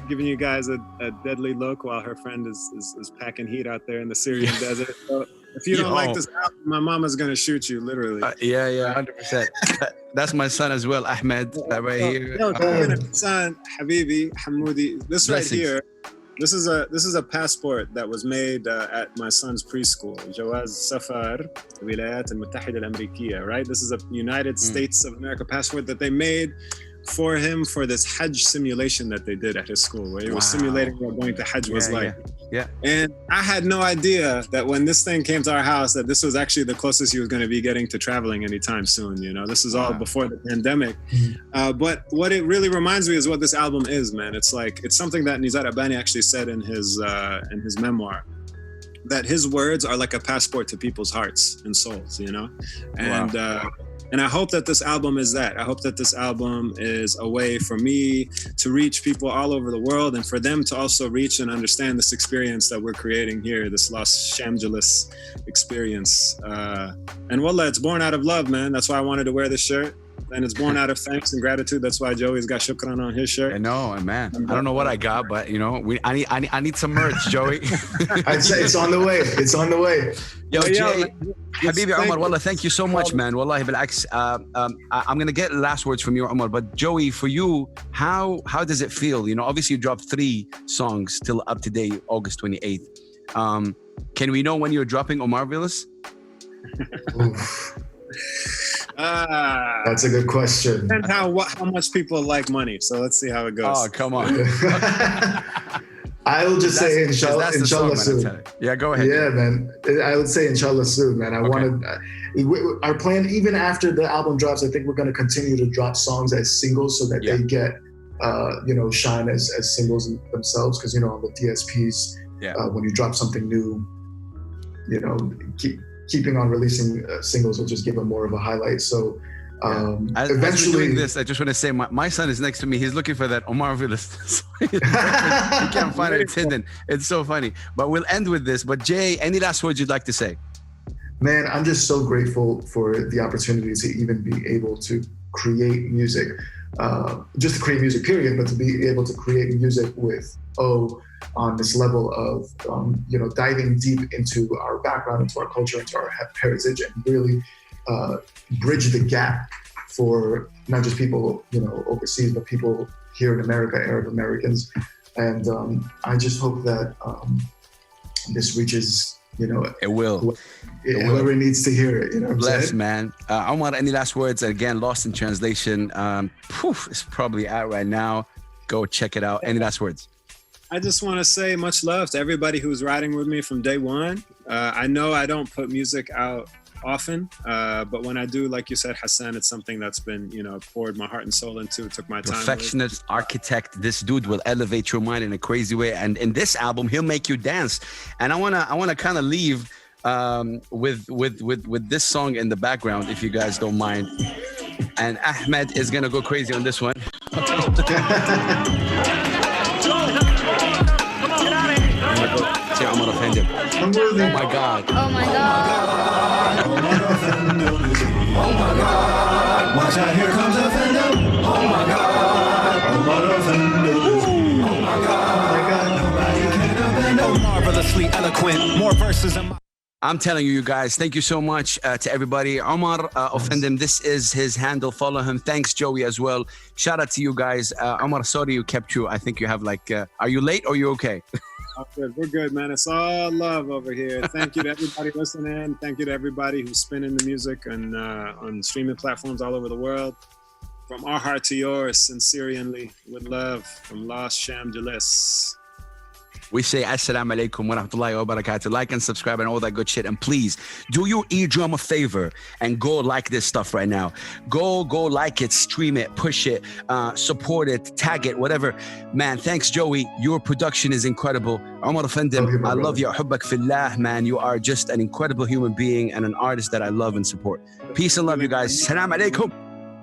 giving you guys a deadly look while her friend is packing heat out there in the Syrian desert. So, if you don't like this album, my mama's gonna shoot you, literally. 100%. That's my son as well, Ahmed, right here. Son, Habibi, Hamoudi. This right here, this is a passport that was made at my son's preschool. Jawaz Safar, Wilayat al-Muttahida al-Amerikiyya, right? This is a United States of America passport that they made for him for this Hajj simulation that they did at his school, where he was simulating what going to Hajj was like. Yeah. And I had no idea that when this thing came to our house, that this was actually the closest he was going to be getting to traveling anytime soon. This is all before the pandemic. But what it really reminds me is what this album is, man. It's something that Nizar Abani actually said in his memoir, that his words are like a passport to people's hearts and souls, And I hope that this album is that. I hope that this album is a way for me to reach people all over the world, and for them to also reach and understand this experience that we're creating here, this Los Angeles experience. And wallah, it's born out of love, man. That's why I wanted to wear this shirt. And it's born out of thanks and gratitude. That's why Joey's got shukran on his shirt. I know, man. I don't know what I got, but I need some merch, Joey. I'd say it's on the way. It's on the way. Yo, Jay, Habibi Omar, wallah, thank you so much, man. Wallahi bil'aks. I'm gonna get last words from you, Omar. But Joey, for you, how does it feel? Obviously you dropped 3 songs till up to date, August 28th. Can we know when you're dropping Omar Villas? That's a good question. Depends how much people like money. So let's see how it goes. Oh, come on. I will just say inshallah soon. Yeah, go ahead. Yeah, man. I would say inshallah soon, man. Our plan, even after the album drops, I think we're going to continue to drop songs as singles so that they get, shine as singles themselves. Because, on the DSPs, when you drop something new, keeping on releasing singles will just give them more of a highlight. So eventually, as we're doing this, I just want to say my son is next to me. He's looking for that Omar Villas. He can't find it. It's hidden. It's so funny. But we'll end with this. But Jay, any last words you'd like to say? Man, I'm just so grateful for the opportunity to even be able to create music. Just to create music, period, but to be able to create music with on this level of, diving deep into our background, into our culture, into our heritage, and really bridge the gap for not just people, overseas, but people here in America, Arab Americans. And I just hope that this reaches, it will. Whoever needs to hear it, Bless, man. Omar, any last words? Again, Lost in Translation. It's probably out right now. Go check it out. Any last words? I just want to say much love to everybody who's riding with me from day one. I know I don't put music out often, but when I do, like you said, Hassan, it's something that's been, poured my heart and soul into. It took my time. Perfectionist architect. This dude will elevate your mind in a crazy way, and in this album, he'll make you dance. And I wanna kind of leave with this song in the background, if you guys don't mind. And Ahmed is gonna go crazy on this one. Say Omar Offendum. Oh my God. Oh my God. Oh my God. Watch out, here comes Offendum. Oh my God. Omar Offendum. Oh my God. Nobody can offend him. Marvelously eloquent, more verses in my... I'm telling you guys, thank you so much to everybody. Omar Offendum, this is his handle. Follow him. Thanks, Joey, as well. Shout out to you guys. Omar, sorry you kept you. I think you have are you late or you okay? Good. We're good, man. It's all love over here. Thank you to everybody listening. Thank you to everybody who's spinning the music and on streaming platforms all over the world. From our heart to yours, sincerely, with love, from Los Angeles. We say assalamu alaikum wa rahmatullahi wa barakatuh. Like and subscribe and all that good shit. And please do your eardrum a favor and go like this stuff right now. Go like it, stream it, push it, support it, tag it, whatever. Man, thanks, Joey. Your production is incredible. Omar Offendum, I love you. Hubbak fillah, man. You are just an incredible human being and an artist that I love and support. Peace and love, you guys. Salam alaikum.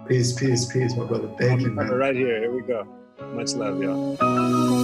Peace, my brother. Thank you, man. Right here we go. Much love, y'all.